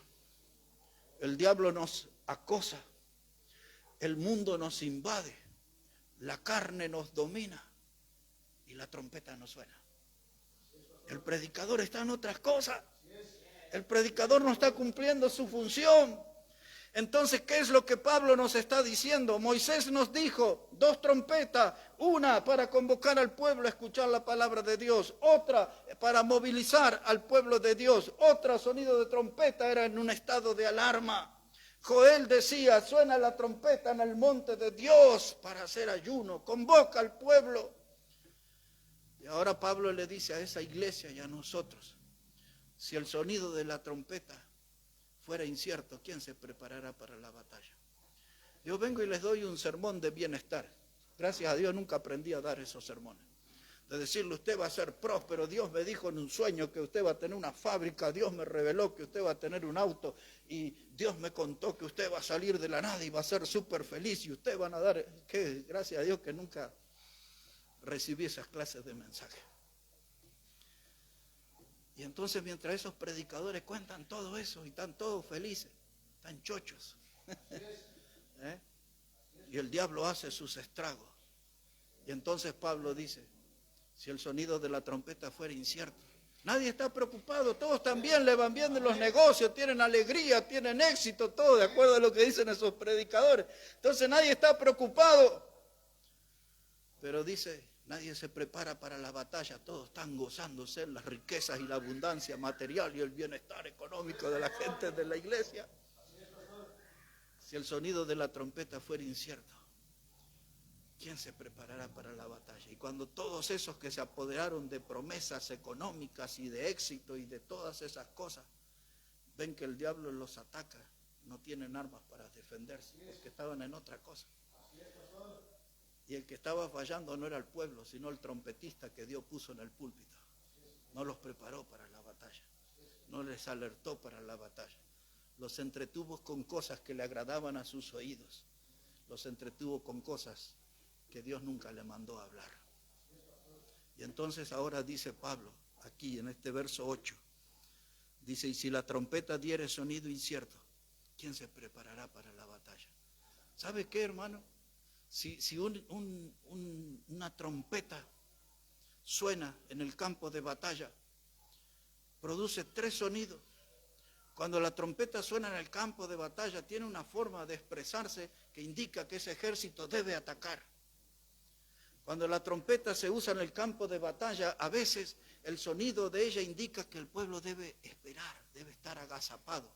A: el diablo nos acosa, el mundo nos invade, la carne nos domina y la trompeta no suena. El predicador está en otras cosas, el predicador no está cumpliendo su función. Entonces, ¿qué es lo que Pablo nos está diciendo? Moisés nos dijo 2 trompetas, una para convocar al pueblo a escuchar la palabra de Dios, otra para movilizar al pueblo de Dios, otra sonido de trompeta era en un estado de alarma. Joel decía, suena la trompeta en el monte de Dios para hacer ayuno, convoca al pueblo. Y ahora Pablo le dice a esa iglesia y a nosotros, si el sonido de la trompeta fuera incierto, ¿quién se preparará para la batalla? Yo vengo y les doy un sermón de bienestar. Gracias a Dios nunca aprendí a dar esos sermones. De decirle, usted va a ser próspero, Dios me dijo en un sueño que usted va a tener una fábrica, Dios me reveló que usted va a tener un auto y Dios me contó que usted va a salir de la nada y va a ser súper feliz y usted van a dar, que gracias a Dios que nunca recibí esas clases de mensajes. Y entonces mientras esos predicadores cuentan todo eso y están todos felices, están chochos. Y el diablo hace sus estragos. Y entonces Pablo dice, si el sonido de la trompeta fuera incierto, nadie está preocupado, todos están bien, le van bien en los negocios, tienen alegría, tienen éxito, todo de acuerdo a lo que dicen esos predicadores. Entonces nadie está preocupado. Pero dice, nadie se prepara para la batalla, todos están gozándose en las riquezas y la abundancia material y el bienestar económico de la gente de la iglesia. Si el sonido de la trompeta fuera incierto, ¿quién se preparará para la batalla? Y cuando todos esos que se apoderaron de promesas económicas y de éxito y de todas esas cosas, ven que el diablo los ataca, no tienen armas para defenderse, porque estaban en otra cosa. Y el que estaba fallando no era el pueblo, sino el trompetista que Dios puso en el púlpito. No los preparó para la batalla, no les alertó para la batalla. Los entretuvo con cosas que le agradaban a sus oídos. Los entretuvo con cosas que Dios nunca le mandó a hablar. Y entonces ahora dice Pablo, aquí en este verso 8, dice, y si la trompeta diere sonido incierto, ¿quién se preparará para la batalla? ¿Sabe qué, hermano? Si una trompeta suena en el campo de batalla, produce 3 sonidos. Cuando la trompeta suena en el campo de batalla, tiene una forma de expresarse que indica que ese ejército debe atacar. Cuando la trompeta se usa en el campo de batalla, a veces el sonido de ella indica que el pueblo debe esperar, debe estar agazapado.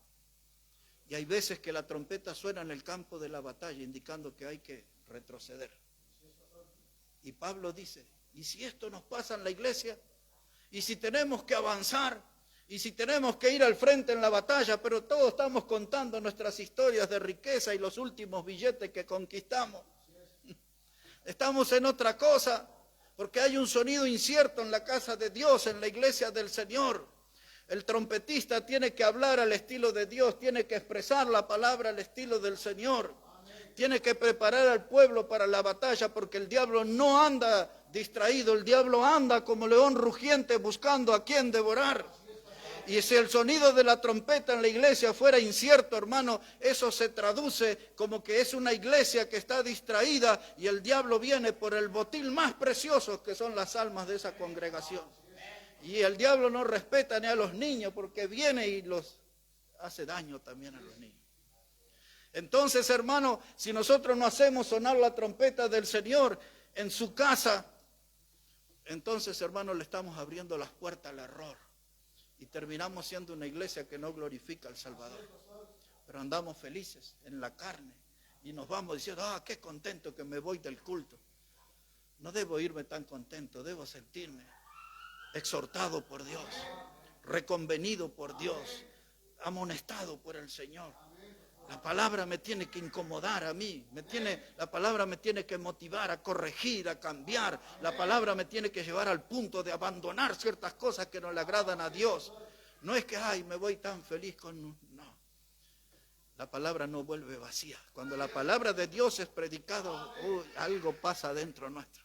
A: Y hay veces que la trompeta suena en el campo de la batalla, indicando que hay que retroceder. Y Pablo dice, ¿y si esto nos pasa en la iglesia? ¿Y si tenemos que avanzar? ¿Y si tenemos que ir al frente en la batalla? Pero todos estamos contando nuestras historias de riqueza y los últimos billetes que conquistamos. Estamos en otra cosa, porque hay un sonido incierto en la casa de Dios, en la iglesia del Señor. El trompetista tiene que hablar al estilo de Dios, tiene que expresar la palabra al estilo del Señor. Tiene que preparar al pueblo para la batalla, porque el diablo no anda distraído, el diablo anda como león rugiente buscando a quien devorar. Y si el sonido de la trompeta en la iglesia fuera incierto, hermano, eso se traduce como que es una iglesia que está distraída y el diablo viene por el botín más precioso que son las almas de esa congregación. Y el diablo no respeta ni a los niños porque viene y los hace daño también a los niños. Entonces, hermano, si nosotros no hacemos sonar la trompeta del Señor en su casa, entonces, hermano, le estamos abriendo las puertas al error. Y terminamos siendo una iglesia que no glorifica al Salvador. Pero andamos felices en la carne y nos vamos diciendo, qué contento que me voy del culto. No debo irme tan contento, debo sentirme exhortado por Dios, reconvenido por Dios, amonestado por el Señor. La palabra me tiene que incomodar a mí, la palabra me tiene que motivar a corregir, a cambiar. La palabra me tiene que llevar al punto de abandonar ciertas cosas que no le agradan a Dios. No es que, me voy tan feliz con... No. La palabra no vuelve vacía. Cuando la palabra de Dios es predicada, algo pasa adentro nuestro.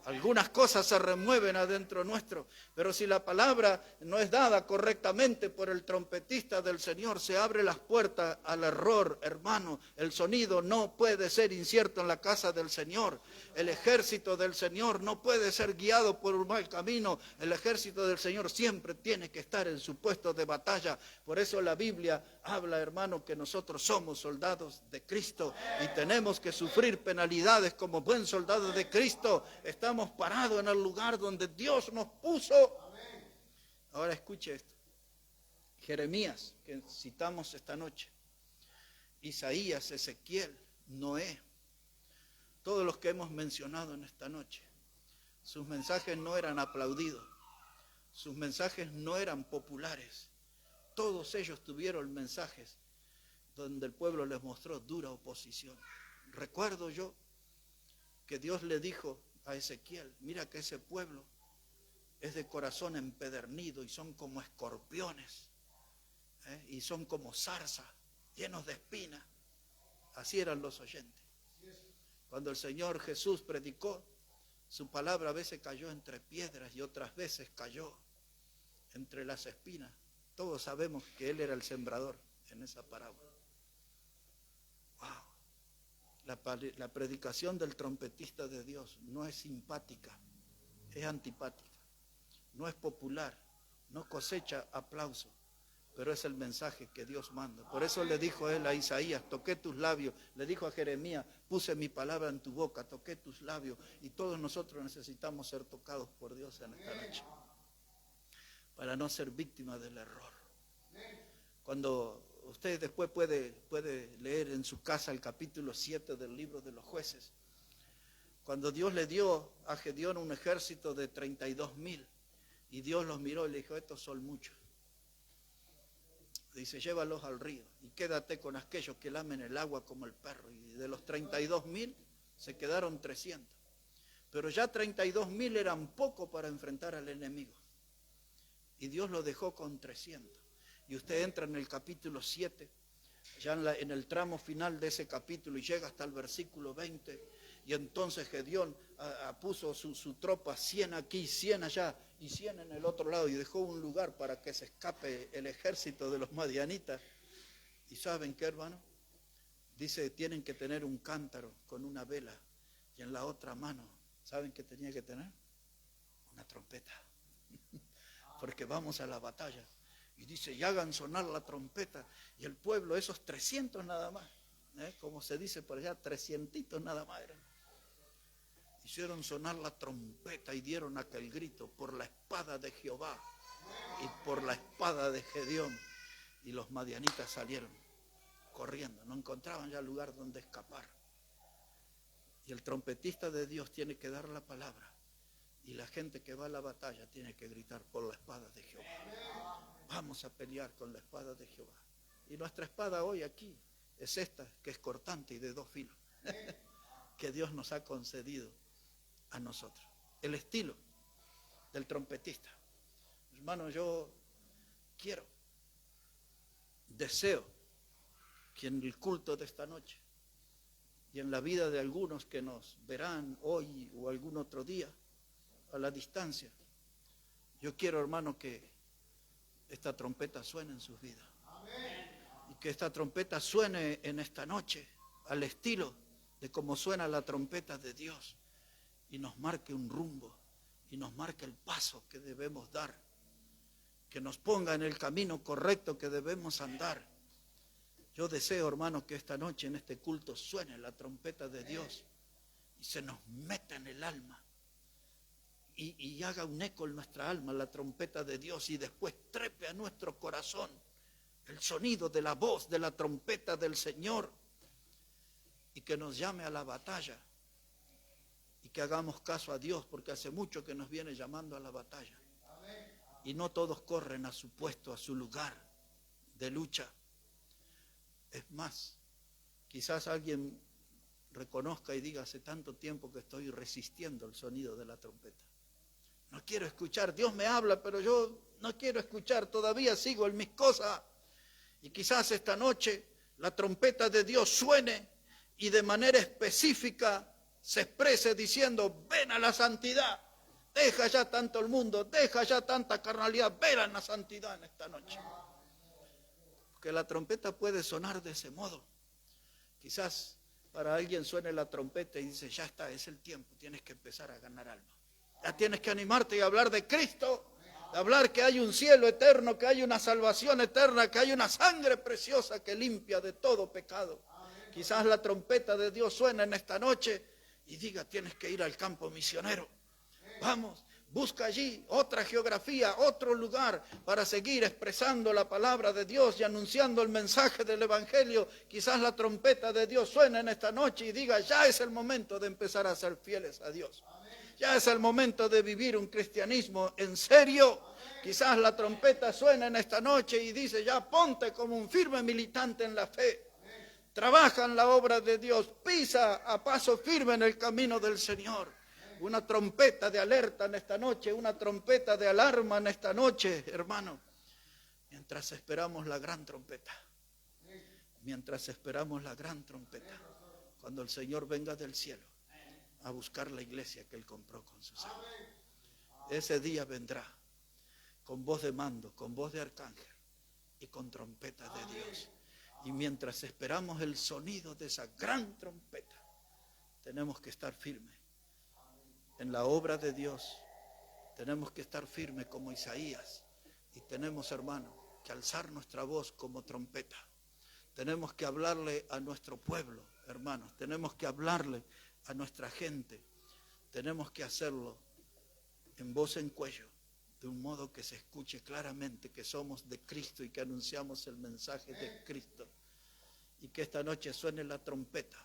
A: Algunas cosas se remueven adentro nuestro, pero si la palabra no es dada correctamente por el trompetista del Señor, se abre las puertas al error, hermano. El sonido no puede ser incierto en la casa del Señor. El ejército del Señor no puede ser guiado por un mal camino. El ejército del Señor siempre tiene que estar en su puesto de batalla. Por eso la Biblia habla, hermano, que nosotros somos soldados de Cristo y tenemos que sufrir penalidades como buen soldado de Cristo. Estamos parados en el lugar donde Dios nos puso. Ahora escuche esto. Jeremías, que citamos esta noche, Isaías, Ezequiel, Noé, todos los que hemos mencionado en esta noche, sus mensajes no eran aplaudidos, sus mensajes no eran populares. Todos ellos tuvieron mensajes donde el pueblo les mostró dura oposición. Recuerdo yo que Dios le dijo a Ezequiel, mira que ese pueblo es de corazón empedernido y son como escorpiones, y son como zarza, llenos de espinas. Así eran los oyentes. Cuando el Señor Jesús predicó, su palabra a veces cayó entre piedras y otras veces cayó entre las espinas. Todos sabemos que Él era el sembrador en esa parábola. Wow. La predicación del trompetista de Dios no es simpática, es antipática. No es popular, no cosecha aplauso, pero es el mensaje que Dios manda. Por eso le dijo Él a Isaías, toqué tus labios. Le dijo a Jeremías, puse mi palabra en tu boca, toqué tus labios. Y todos nosotros necesitamos ser tocados por Dios en esta noche, para no ser víctimas del error. Cuando usted después puede leer en su casa el capítulo 7 del libro de los jueces, cuando Dios le dio a Gedeón un ejército de 32,000, y Dios los miró y le dijo, estos son muchos. Dice, llévalos al río y quédate con aquellos que lamen el agua como el perro. Y de los 32,000 se quedaron 300. Pero ya 32,000 eran poco para enfrentar al enemigo. Y Dios lo dejó con 300. Y usted entra en el capítulo 7, ya en el tramo final de ese capítulo, y llega hasta el versículo 20. Y entonces Gedeón puso su tropa 100 aquí, 100 allá y 100 en el otro lado, y dejó un lugar para que se escape el ejército de los madianitas. ¿Y saben qué, hermano? Dice, tienen que tener un cántaro con una vela, y en la otra mano, ¿saben qué tenía que tener? Una trompeta. Porque vamos a la batalla. Y dice, y hagan sonar la trompeta. Y el pueblo, esos 300 nada más, como se dice por allá, 300 nada más eran. Hicieron sonar la trompeta y dieron aquel grito, por la espada de Jehová y por la espada de Gedeón. Y los madianitas salieron corriendo, no encontraban ya lugar donde escapar. Y el trompetista de Dios tiene que dar la palabra, y la gente que va a la batalla tiene que gritar, por la espada de Jehová. Vamos a pelear con la espada de Jehová. Y nuestra espada hoy aquí es esta, que es cortante y de 2 filos, que Dios nos ha concedido a nosotros. El estilo del trompetista. Hermano, yo deseo que en el culto de esta noche y en la vida de algunos que nos verán hoy o algún otro día a la distancia, yo quiero, hermano, que esta trompeta suene en sus vidas. Y que esta trompeta suene en esta noche al estilo de cómo suena la trompeta de Dios, y nos marque un rumbo y nos marque el paso que debemos dar, que nos ponga en el camino correcto que debemos andar. Yo deseo, hermano, que esta noche en este culto suene la trompeta de Dios y se nos meta en el alma y haga un eco en nuestra alma la trompeta de Dios, y después trepe a nuestro corazón el sonido de la voz de la trompeta del Señor, y que nos llame a la batalla y que hagamos caso a Dios, porque hace mucho que nos viene llamando a la batalla. Y no todos corren a su puesto, a su lugar de lucha. Es más, quizás alguien reconozca y diga, hace tanto tiempo que estoy resistiendo el sonido de la trompeta. No quiero escuchar, Dios me habla, pero yo no quiero escuchar, todavía sigo en mis cosas. Y quizás esta noche la trompeta de Dios suene y de manera específica se exprese diciendo, ven a la santidad, deja ya tanto el mundo, deja ya tanta carnalidad, ven a la santidad en esta noche. Porque la trompeta puede sonar de ese modo. Quizás para alguien suene la trompeta y dice, ya está, es el tiempo, tienes que empezar a ganar alma. Ya tienes que animarte y hablar de Cristo, de hablar que hay un cielo eterno, que hay una salvación eterna, que hay una sangre preciosa que limpia de todo pecado. Quizás la trompeta de Dios suena en esta noche y diga, tienes que ir al campo misionero. Vamos, busca allí otra geografía, otro lugar para seguir expresando la palabra de Dios y anunciando el mensaje del Evangelio. Quizás la trompeta de Dios suene en esta noche y diga, ya es el momento de empezar a ser fieles a Dios. Ya es el momento de vivir un cristianismo en serio. Quizás la trompeta suena en esta noche y dice, ya ponte como un firme militante en la fe. Trabaja en la obra de Dios, pisa a paso firme en el camino del Señor. Una trompeta de alerta en esta noche, una trompeta de alarma en esta noche, hermano. Mientras esperamos la gran trompeta. Mientras esperamos la gran trompeta. Cuando el Señor venga del cielo a buscar la iglesia que Él compró con su sangre. Ese día vendrá con voz de mando, con voz de arcángel y con trompeta de Dios. Y mientras esperamos el sonido de esa gran trompeta, tenemos que estar firmes en la obra de Dios. Tenemos que estar firmes como Isaías. Y tenemos, hermano, que alzar nuestra voz como trompeta. Tenemos que hablarle a nuestro pueblo, hermanos. Tenemos que hablarle a nuestra gente. Tenemos que hacerlo en voz en cuello, de un modo que se escuche claramente que somos de Cristo y que anunciamos el mensaje de Cristo. Y que esta noche suene la trompeta,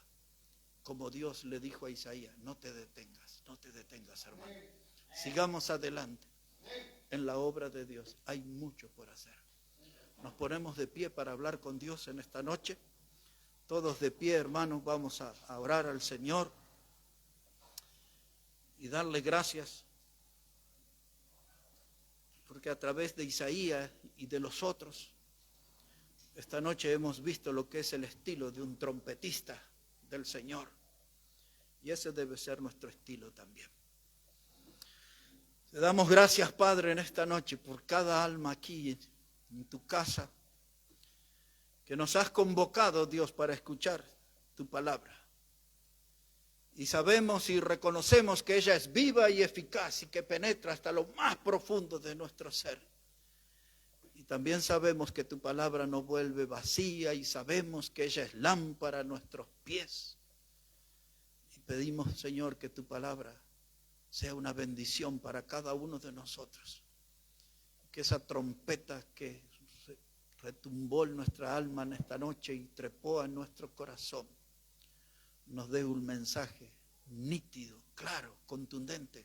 A: como Dios le dijo a Isaías, no te detengas, hermano. Sigamos adelante en la obra de Dios. Hay mucho por hacer. Nos ponemos de pie para hablar con Dios en esta noche. Todos de pie, hermanos, vamos a orar al Señor y darle gracias. Porque a través de Isaías y de los otros, esta noche hemos visto lo que es el estilo de un trompetista del Señor. Y ese debe ser nuestro estilo también. Te damos gracias, Padre, en esta noche por cada alma aquí en tu casa, que nos has convocado, Dios, para escuchar tu palabra. Y sabemos y reconocemos que ella es viva y eficaz y que penetra hasta lo más profundo de nuestro ser. Y también sabemos que tu palabra no vuelve vacía y sabemos que ella es lámpara a nuestros pies. Y pedimos, Señor, que tu palabra sea una bendición para cada uno de nosotros. Que esa trompeta que retumbó en nuestra alma en esta noche y trepó en nuestro corazón, nos dé un mensaje nítido, claro, contundente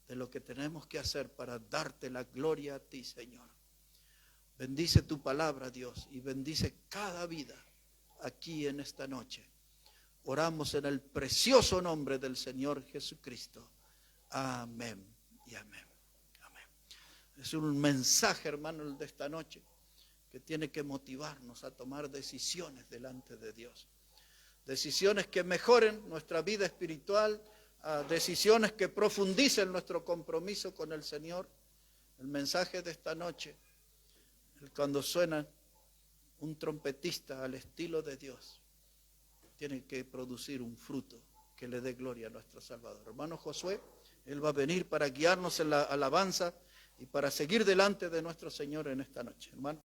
A: de lo que tenemos que hacer para darte la gloria a ti, Señor. Bendice tu palabra, Dios, y bendice cada vida aquí en esta noche. Oramos en el precioso nombre del Señor Jesucristo. Amén y amén. Amén. Es un mensaje, hermano, el de esta noche, que tiene que motivarnos a tomar decisiones delante de Dios. Decisiones que mejoren nuestra vida espiritual, decisiones que profundicen nuestro compromiso con el Señor. El mensaje de esta noche, cuando suena un trompetista al estilo de Dios, tiene que producir un fruto que le dé gloria a nuestro Salvador. Hermano Josué, él va a venir para guiarnos en la alabanza y para seguir delante de nuestro Señor en esta noche, hermano.